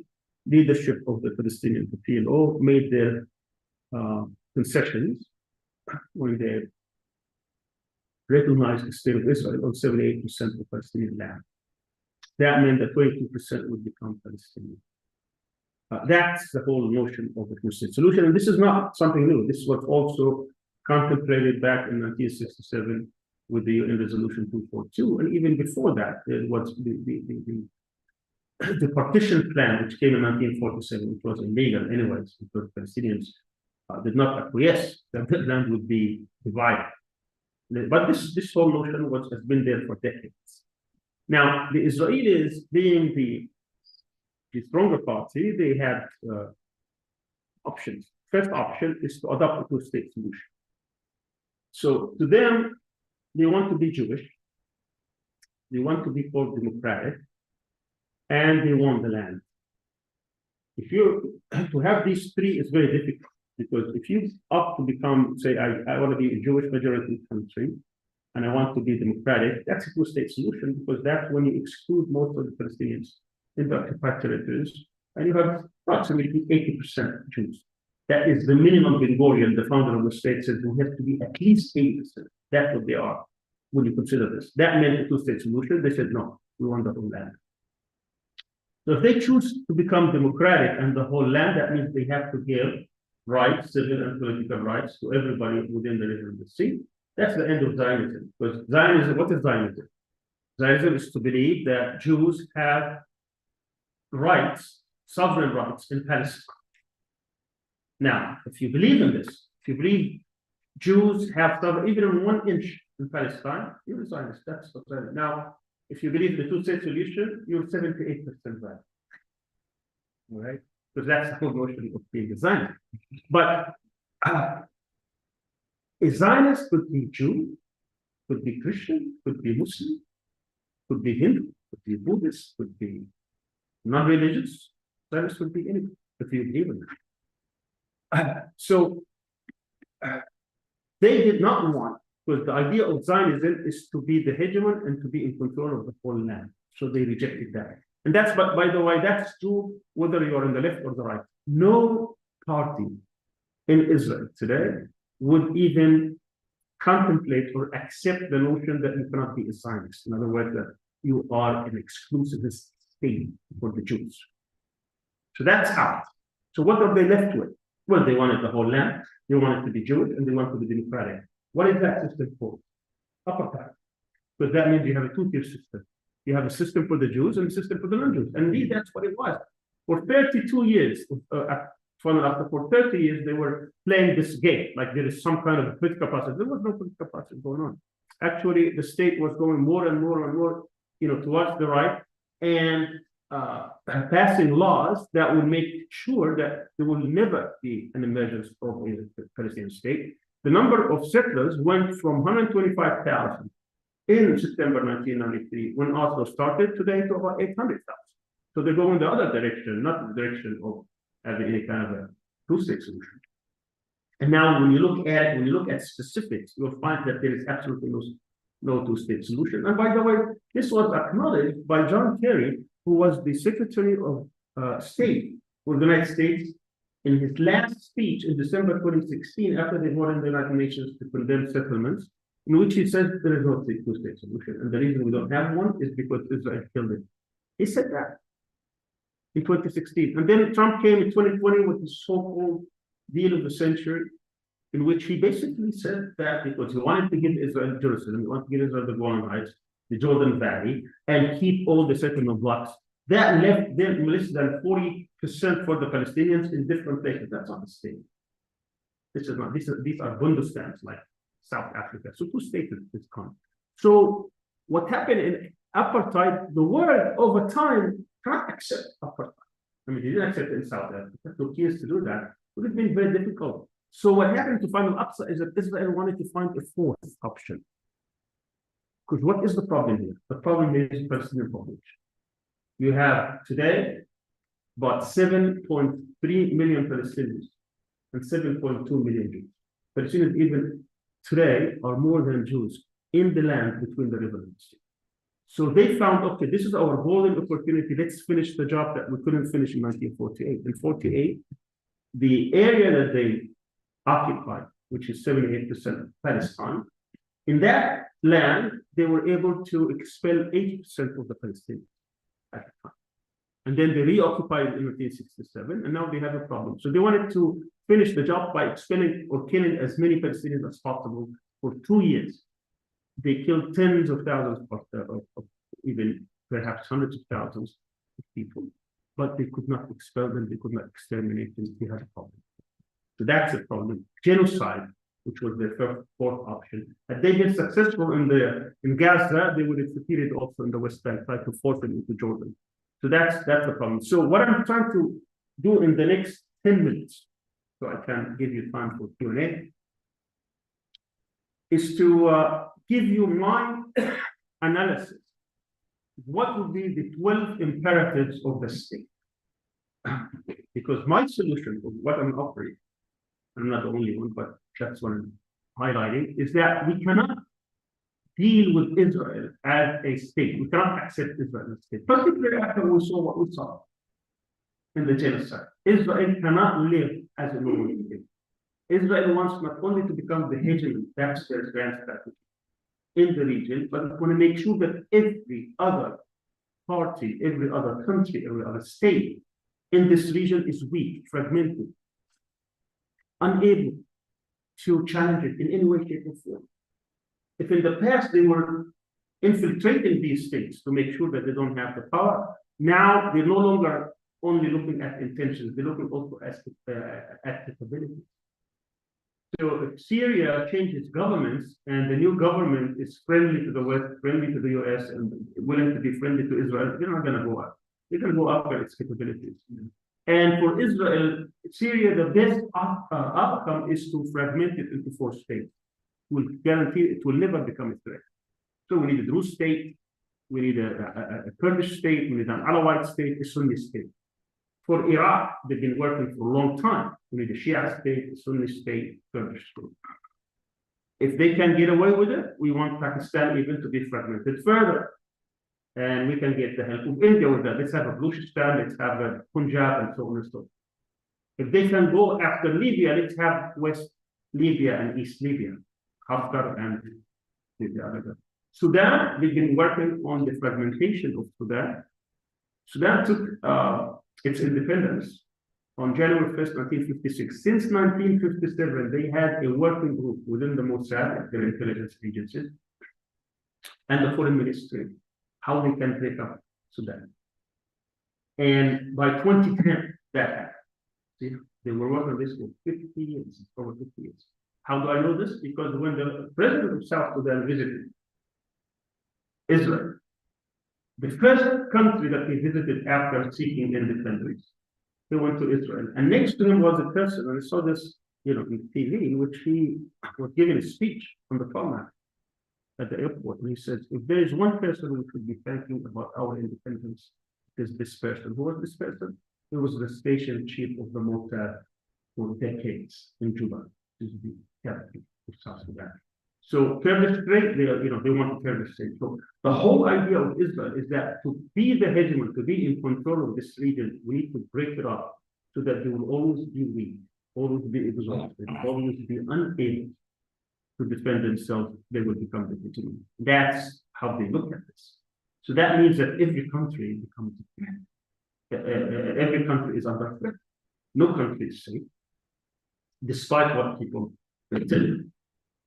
leadership of the Palestinian PLO made their concessions, when they recognized the state of Israel on 78% of Palestinian land. That meant that 22% would become Palestinian. That's the whole notion of the two-state solution. And this is not something new. This was also contemplated back in 1967 with the UN Resolution 242. And even before that, there was the partition plan, which came in 1947, which was illegal anyways, because Palestinians did not acquiesce that the land would be divided. But this whole notion has been there for decades. Now, the Israelis, being the stronger party, they had options. First option is to adopt a two-state solution. So to them, they want to be Jewish, they want to be called democratic, and they want the land. If you to have these three is very difficult, because if you opt to become, say, I want to be a Jewish majority country, and I want to be democratic, that's a two-state solution, because that's when you exclude most of the Palestinians in the occupied territories, and you have approximately 80% Jews. That is the minimum Ben Gurion, the founder of the state, said we have to be at least 80%. That's what they are when you consider this. That meant a two-state solution. They said, no, we want the whole land. So if they choose to become democratic and the whole land, that means they have to give rights, civil and political rights, to everybody within the river of the sea. That's the end of Zionism. Because Zionism, what is Zionism? Zionism is to believe that Jews have rights, sovereign rights in Palestine. Now, if you believe in this, If you believe Jews have covered even 1 inch in Palestine, you're a Zionist. That's what's right. Now, if you believe the two-state solution, you're 78% right. All right? Because that's the whole notion of being a Zionist. But a Zionist could be Jew, could be Christian, could be Muslim, could be Hindu, could be Buddhist, could be non-religious. Zionist could be anything, if you believe in that. They did not want, because the idea of Zionism is to be the hegemon and to be in control of the whole land. So they rejected that. And that's, but by the way, that's true whether you're on the left or the right. No party in Israel today would even contemplate or accept the notion that you cannot be a Zionist. In other words, that you are an exclusivist state for the Jews. So that's out. So what are they left with? Well, they wanted the whole land, they wanted to be Jewish, and they wanted to be democratic. What is that system for? Apartheid. Because that means you have a two-tier system. You have a system for the Jews and a system for the non-Jews. And indeed, that's what it was. For 32 years, for 30 years, they were playing this game, like there is some kind of political process. There was no political process going on. Actually, the state was going more and more and more, towards the right, and passing laws that would make sure that there will never be an emergence of a Palestinian state. The number of settlers went from 125,000 in September 1993, when Oslo started, today to about 800,000. So they're going the other direction, not the direction of having any kind of a two-state solution. And now, when you look at specifics, you'll find that there is absolutely no two-state solution. And by the way, this was acknowledged by John Kerry, who was the Secretary of State for the United States, in his last speech in December 2016, after they voted in the United Nations to condemn settlements, in which he said there is no two-state solution. And the reason we don't have one is because Israel killed it. He said that in 2016. And then Trump came in 2020 with his so-called deal of the century, in which he basically said that because he wanted to give Israel Jerusalem, he wanted to give Israel the Golan Heights, the Jordan Valley, and keep all the settlement blocks. That left them less than 40% for the Palestinians in different places. That's not a state. This is not, these are Bundeslands like South Africa. So two states is come. So what happened in apartheid, the world over time can't accept apartheid. I mean, they didn't accept it in South Africa. It took years to do that. It would have been very difficult. So what happened to final Aqsa is that Israel wanted to find a fourth option. Because what is the problem here? The problem is Palestinian population. You have today about 7.3 million Palestinians and 7.2 million Jews. Palestinians even today are more than Jews in the land between the river and the sea. So they found, okay, this is our golden opportunity. Let's finish the job that we couldn't finish in 1948. In 48, the area that they occupied, which is 78% of Palestine, in that land, they were able to expel 80% of the Palestinians at the time. And then they reoccupied in 1967, and now they have a problem. So they wanted to finish the job by expelling or killing as many Palestinians as possible for 2 years. They killed tens of thousands of even perhaps hundreds of thousands of people, but they could not expel them, they could not exterminate them, they had a problem. So that's a problem. Genocide, which was their fourth option. Had they been successful in Gaza, they would have succeeded also in the West Bank, tried to force them into Jordan. So that's the problem. So what I'm trying to do in the next 10 minutes, so I can give you time for Q&A, is to give you my analysis. What would be the 12 imperatives of the state? Because my solution of what I'm offering, I'm not the only one, but that's what I'm highlighting, is that we cannot deal with Israel as a state. We cannot accept Israel as a state, particularly after we saw what we saw in the genocide. Israel cannot live as a normal state. Israel wants not only to become the hegemon, that's their grand strategy in the region, but it want to make sure that every other party, every other country, every other state in this region is weak, fragmented, unable to challenge it in any way, shape, or form. If in the past they were infiltrating these states to make sure that they don't have the power, now they're no longer only looking at intentions, they're looking also at capabilities. So if Syria changes governments and the new government is friendly to the West, friendly to the US, and willing to be friendly to Israel, they're not going to go up. They're going to go after its capabilities. And for Israel, Syria, the best outcome is to fragment it into 4 states. Will guarantee it will never become a threat. So we need a Druze state, we need a Kurdish state, we need an Alawite state, a Sunni state. For Iraq, they've been working for a long time. We need a Shia state, a Sunni state, Kurdish state. If they can get away with it, we want Pakistan even to be fragmented further. And we can get the help of India with that. Let's have a Baluchistan, let's have a Punjab, and so on and so forth. If they can go after Libya, let's have West Libya and East Libya, Haftar and Libya. Sudan, we've been working on the fragmentation of Sudan. Sudan took its independence on January 1st, 1956. Since 1957, they had a working group within the Mossad, their intelligence agencies, and the foreign ministry, how they can break up Sudan. And by 2010, that happened. See, they were working on this for 50 years, over 50 years. How do I know this? Because when the president of South Sudan visited Israel, the first country that he visited after seeking independence, he went to Israel. And next to him was a person, and I saw this, on TV, in which he was giving a speech on the tarmac at the airport. And he said, if there is one person we should be thanking about our independence, it is this person. Who was this person? He was the station chief of the Mossad for decades in Juba, which is the capital of South Sudan. So Kurdish state, they want a Kurdish state. So the whole idea of Israel is that to be the hegemon, to be in control of this region, we need to break it up so that they will always be weak, always be exhausted, always be unable to defend themselves. They will become the hegemon. That's how they look at this. So that means that every country becomes a threat. Every country is under threat. No country is safe, despite what people tell you.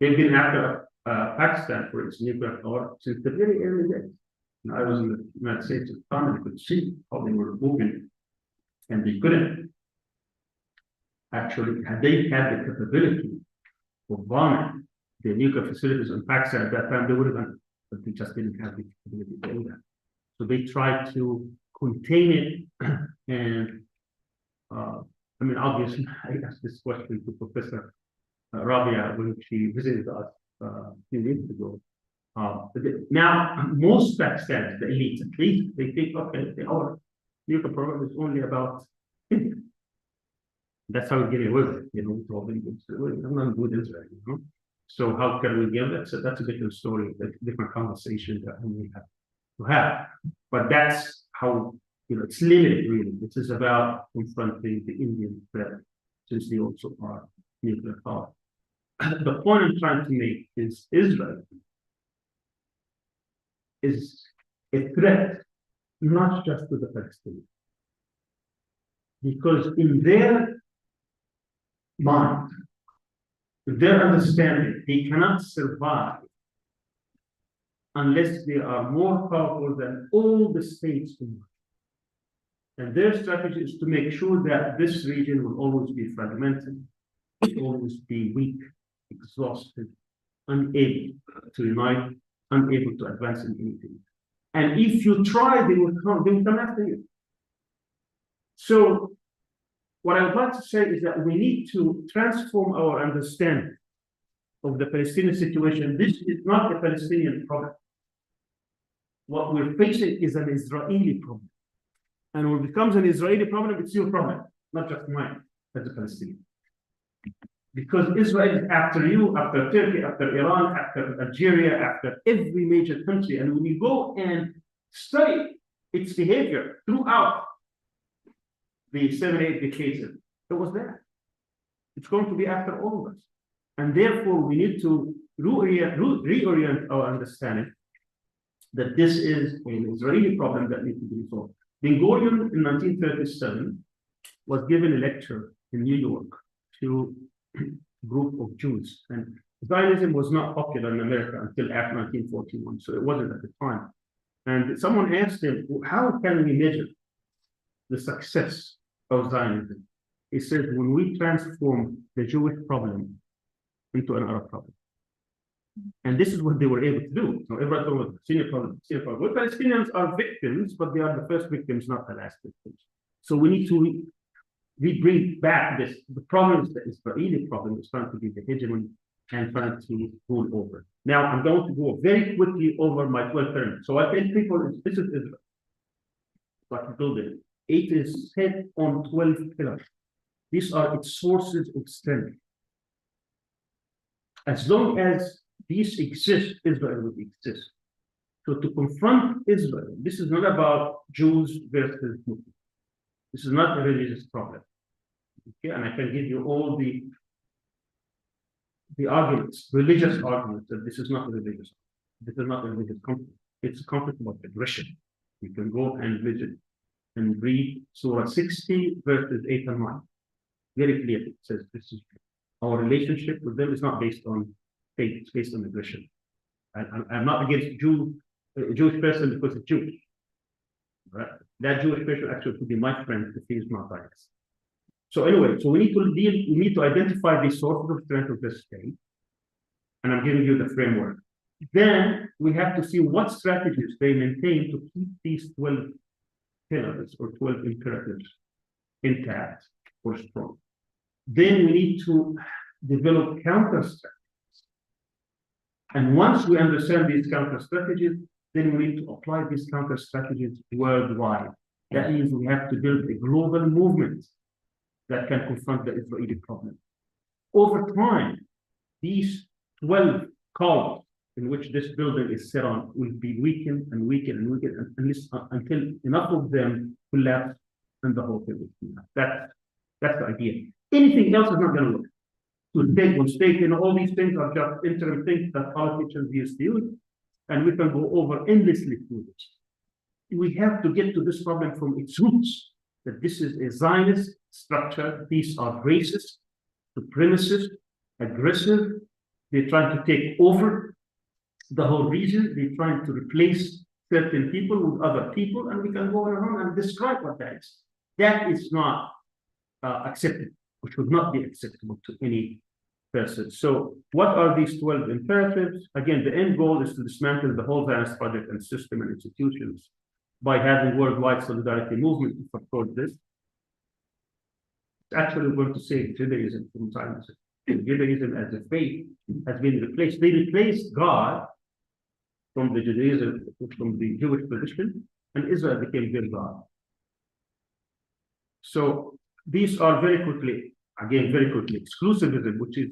They've been after Pakistan for its nuclear power since the very early days. And I was in the United States at the time, and I could see how they were moving, and they couldn't. Actually, had they had the capability of bombing the nuclear facilities in Pakistan at that time, they would have done it, but they just didn't have the capability to do that. So they tried to contain it, and obviously, I asked this question to Professor Rabia when she visited us a few weeks ago. Now, most Pakistanis, the elites at least, they think, okay, our nuclear program is only about India. That's how we get away with it, with all the I'm not good Israel, So how can we get that? So that's a different story, a different conversation that we have to have. But that's how, it's limited, really. This is about confronting the Indian threat, since they also are nuclear power. The point I'm trying to make is Israel is a threat, not just to the Palestinians. Because in their mind, their understanding, they cannot survive unless they are more powerful than all the states in the world. And their strategy is to make sure that this region will always be fragmented, will always be weak, exhausted, unable to unite, unable to advance in anything. And if you try, they will come after you. So what I would like to say is that we need to transform our understanding of the Palestinian situation. This is not a Palestinian problem. What we're facing is an Israeli problem. And when it becomes an Israeli problem, it's your problem, not just mine as a Palestinian. Because Israel is after you, after Turkey, after Iran, after Algeria, after every major country. And when you go and study its behavior throughout the 7-8 decades, it was there. It's going to be after all of us. And therefore, we need to reorient our understanding that this is an Israeli problem that needs to be resolved. Ben Gurion in 1937 was given a lecture in New York to a group of Jews. And Zionism was not popular in America until after 1941, so it wasn't at the time. And someone asked him, how can we measure the success of Zionism? He said, when we transform the Jewish problem into an Arab problem. And this is what they were able to do. So everyone thought was Palestinian problem, Palestinian problem. Well, Palestinians are victims, but they are the first victims, not the last victims. So we need to we bring back this. The problem is the Israeli problem is trying to be the hegemony and trying to rule over. Now, I'm going to go very quickly over my 12 pyramids. So I tell people this is Israel. Like a building. It is set on 12 pillars. These are its sources of strength. As long as these exist, Israel will exist. So to confront Israel, this is not about Jews versus Muslims. This is not a religious problem. Okay, and I can give you all the arguments, religious arguments, that this is not a religious. This is not a religious conflict. It's a conflict about aggression. You can go and visit and read Surah 60, verses 8 and 9. Very clearly, it says this is our relationship with them is not based on faith, it's based on aggression. I'm not against a Jewish person because it's Jewish. Right? That Jewish person actually could be my friend if he is not biased. So anyway, so we need to identify the sources of strength of this state, and I'm giving you the framework. Then we have to see what strategies they maintain to keep these 12 pillars or 12 imperatives intact or strong. Then we need to develop counter strategies. And once we understand these counter strategies, then we need to apply these counter strategies worldwide. That means we have to build a global movement that can confront the Israeli problem. Over time, these 12 columns in which this building is set on will be weakened and weakened and weakened until enough of them collapse and the whole thing will collapse. That's the idea. Anything else is not going to work. To take on state, all these things are just interim things that politicians use to use, and we can go over endlessly through this. We have to get to this problem from its roots, that this is a Zionist structure. These are racist, supremacist, aggressive. They're trying to take over the whole region. They're trying to replace certain people with other people, and we can go around and describe what that is. That is not acceptable, which would not be acceptable to any person. So what are these 12 imperatives? Again, the end goal is to dismantle the whole Zionist project and system and institutions by having worldwide solidarity movement to support this. It's actually going to save Judaism from Zionism. Judaism as a faith has been replaced. They replaced God from the Judaism, from the Jewish tradition, and Israel became their God. So these are very quickly, exclusivism, which is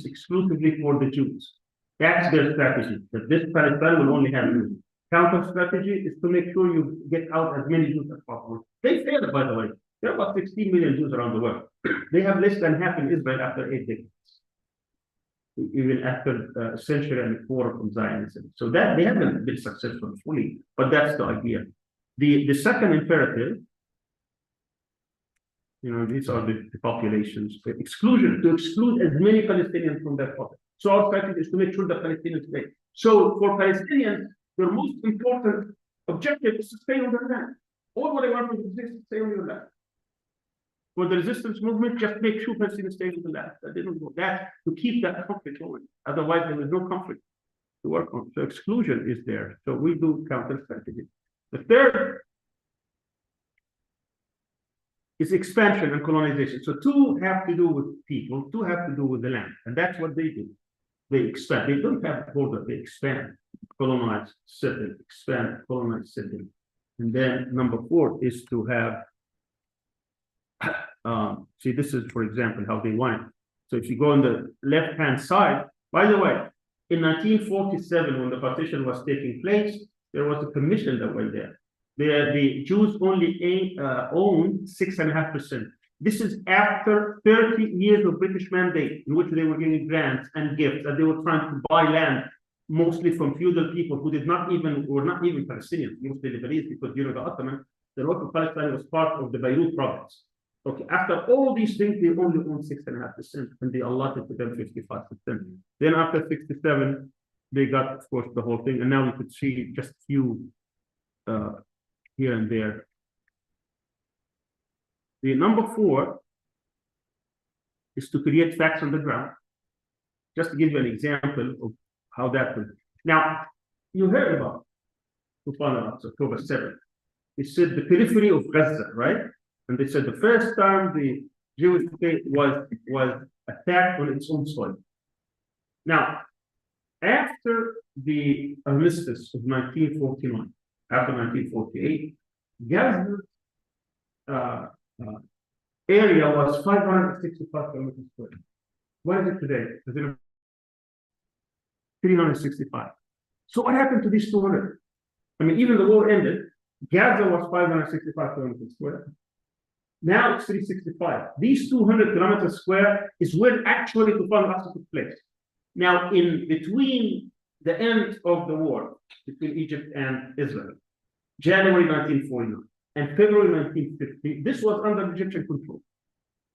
exclusively for the Jews. That's their strategy, that this Palestine will only have Jews. Counter strategy is to make sure you get out as many Jews as possible. They failed, by the way. There are about 16 million Jews around the world. They have less than half in Israel after 8 decades, even after a century and a quarter from Zionism. So that they haven't been successful fully, but that's the idea. The second imperative, these are the populations. To exclude as many Palestinians from their pocket. So our strategy is to make sure that Palestinians stay. So for Palestinians, their most important objective is to stay on their land. All what they want from this is to stay on their land. For the resistance movement, just make sure Palestinians stay on the land. That didn't go. That to keep that conflict going. Otherwise, there is no conflict to work on. So exclusion is there. So we do counter strategy. The third is expansion and colonization. So two have to do with people, two have to do with the land. And that's what they do. They expand. They don't have a border, they expand, colonize, settle, expand, colonize, settle. And then number 4 is to have, see, this is, for example, how they want it. So if you go on the left-hand side, by the way, in 1947, when the partition was taking place, there was a commission that went there. The Jews only owned 6.5%. This is after 30 years of British mandate, in which they were giving grants and gifts, and they were trying to buy land, mostly from feudal people who were not even Palestinians, mostly Lebanese, because during the Ottoman, the local Palestine was part of the Beirut province. Okay, after all these things, they only owned 6.5%, and they allotted to them 55%. Then after 67, they got, of course, the whole thing, and now we could see just a few here and there. The number 4 is to create facts on the ground. just to give you an example of how that was. Now, you heard about Tufan al-Aqsa, October 7th. It said the periphery of Gaza, right? And they said the first time the Jewish state was attacked on its own soil. Now, after the armistice of 1941, after 1948, Gaza's area was 565 kilometers square. What is it today? Is it 365? So what happened to these 200? I mean, even the war ended, Gaza was 565 kilometers square. Now it's 365. These 200 kilometers square is where actually Tufan al-Aqsa took place. Now, in between the end of the war between Egypt and Israel, January 1949 and February 1950, this was under Egyptian control.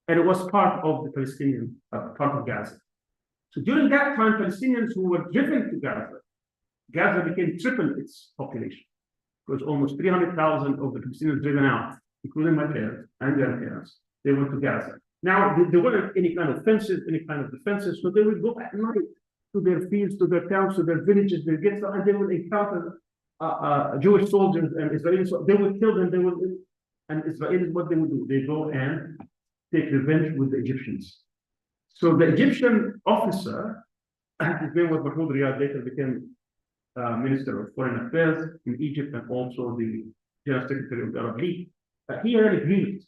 And it was part of the Palestinian, part of Gaza. So during that time, Palestinians who were driven to Gaza became triple its population. It was almost 300,000 of the Palestinians driven out, including my parents and their parents. They went to Gaza. Now, there weren't any kind of fences, any kind of defenses, so they would go at night to their fields, to their towns, to their villages, their ghettos, and they would encounter Jewish soldiers and Israelis. So they would kill them. And Israelis, what they would do? They go and take revenge with the Egyptians. So the Egyptian officer, his name was Mahmoud Riyad, later became Minister of Foreign Affairs in Egypt and also the General Secretary of the Arab League. He had an agreement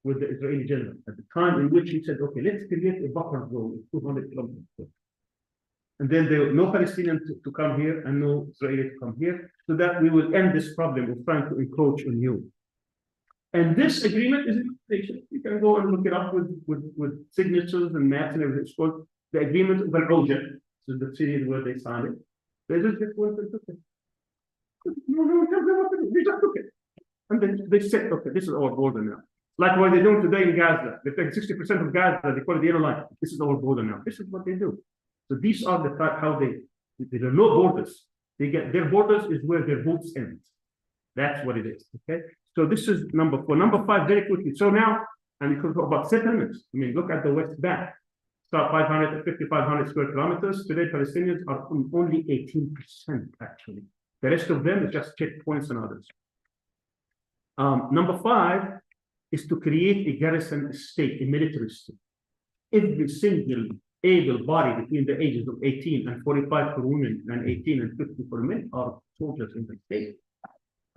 with the Israeli general at the time in which he said, okay, let's create a buffer zone of 200 kilometers. And then there were no Palestinians to come here and no Israeli to come here, so that we will end this problem of trying to encroach on you. And this agreement is in application. You can go and look it up with signatures and maps and everything. It's called the Agreement of Al-Roja. So the city where they signed it. They just went and took it. No, they just took it. And then they said, okay, this is our border now. Like what they're doing today in Gaza. They take 60% of Gaza, they call it the inner line. This is our border now. This is what they do. So these are the how there are no borders. They get their borders is where their boots end. That's what it is. Okay. So this is number 4. Number 5, very quickly. So now, and you could talk about settlements. I mean, look at the West Bank. Start 500 square kilometers. Today, Palestinians are only 18%, actually. The rest of them is just checkpoints and others. Number 5 is to create a garrison state, a military state. Every single able body between the ages of 18 and 45 for women and 18 and 50 for men are soldiers in the state.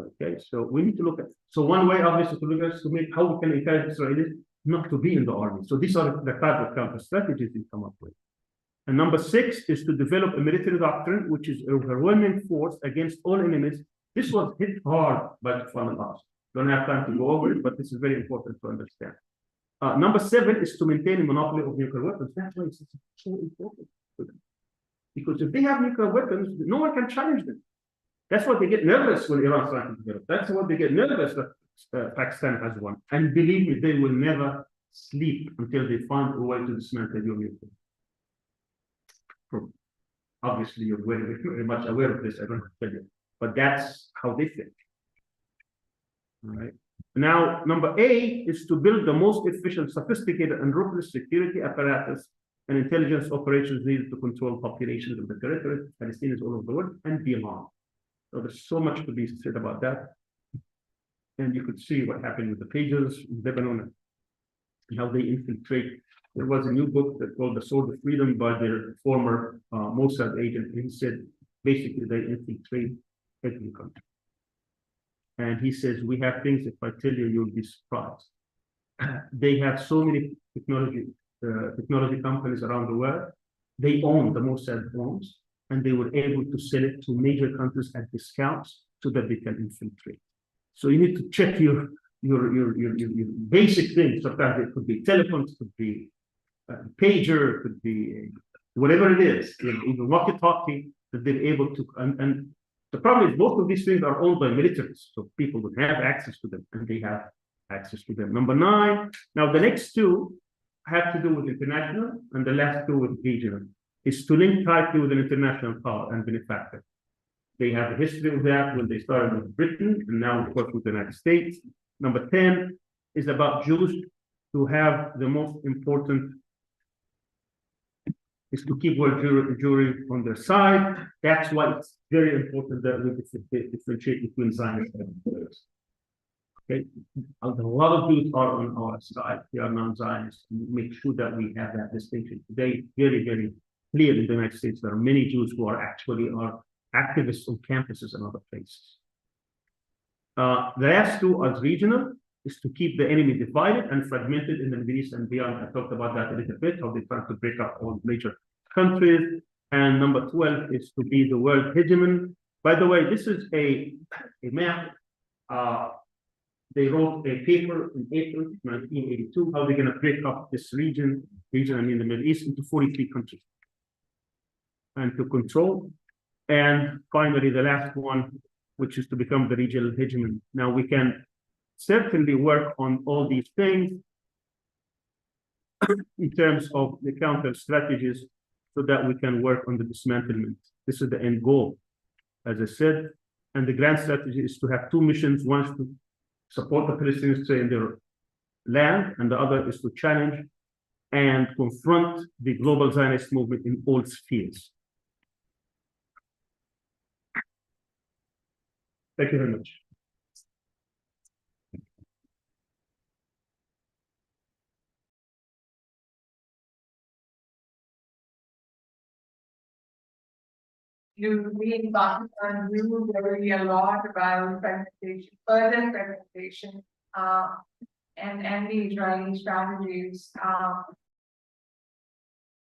Okay, so we need to look at. So one way, obviously, to look at is to make how we can encourage Israelis not to be in the army. So these are the type of counter strategies we come up with. And number 6 is to develop a military doctrine, which is overwhelming force against all enemies. This was hit hard by the Tufan al-Aqsa. Don't have time to go over it, but this is very important to understand. Number 7 is to maintain a monopoly of nuclear weapons. That's why it's so important for them. Because if they have nuclear weapons, no one can challenge them. That's what they get nervous when Iran's trying to develop. That's what they get nervous that Pakistan has one. And believe me, they will never sleep until they find a way to dismantle your nuclear. Obviously, you're very, very much aware of this. I don't have to tell you. But that's how they think. All right. Now, number 8 is to build the most efficient, sophisticated, and ruthless security apparatus and intelligence operations needed to control populations of the territory, Palestinians all over the world, and beyond. So there's so much to be said about that. And you could see what happened with the pages in Lebanon and how they infiltrate. There was a new book that called The Sword of Freedom by their former Mossad agent. He said, basically, they infiltrate every country. And he says, we have things, if I tell you, you'll be surprised. They have so many technology companies around the world. They own the Mossad owns, and they were able to sell it to major countries at discounts so that they can infiltrate. So you need to check your basic things. Sometimes it could be telephones, could be pager, could be whatever it is, even walkie-talkie, that they're able to, and the problem is most of these things are owned by militaries, so people would have access to them, and they have access to them. Number 9, now the next 2 have to do with international, and the last 2 with regional, is to link tightly with an international power and benefactor. They have a history of that when they started with Britain, and now, of course, with the United States. Number 10 is about Jews to have the most important is to keep world Jewry on their side. That's why it's very important that we differentiate between Zionists and Jews. Okay, a lot of Jews are on our side. They are non-Zionists. Make sure that we have that distinction today. Very, very clear in the United States. There are many Jews who are actually activists on campuses and other places. The last two as regional is to keep the enemy divided and fragmented in the Middle East and beyond. I talked about that a little bit, how they try to break up all major countries. And number 12 is to be the world hegemon. By the way, this is a map. They wrote a paper in April 1982, how they're going to break up this region, I mean the Middle East, into 43 countries. And to control. And finally, the last one, which is to become the regional hegemon. Now, we can certainly work on all these things in terms of the counter strategies so that we can work on the dismantlement. This is the end goal, as I said. And the grand strategy is to have two missions. One is to support the Palestinians in their land, and the other is to challenge and confront the global Zionist movement in all spheres. Thank you very much. You really got and you really a lot about fragmentation, further fragmentation, and the Israeli strategies.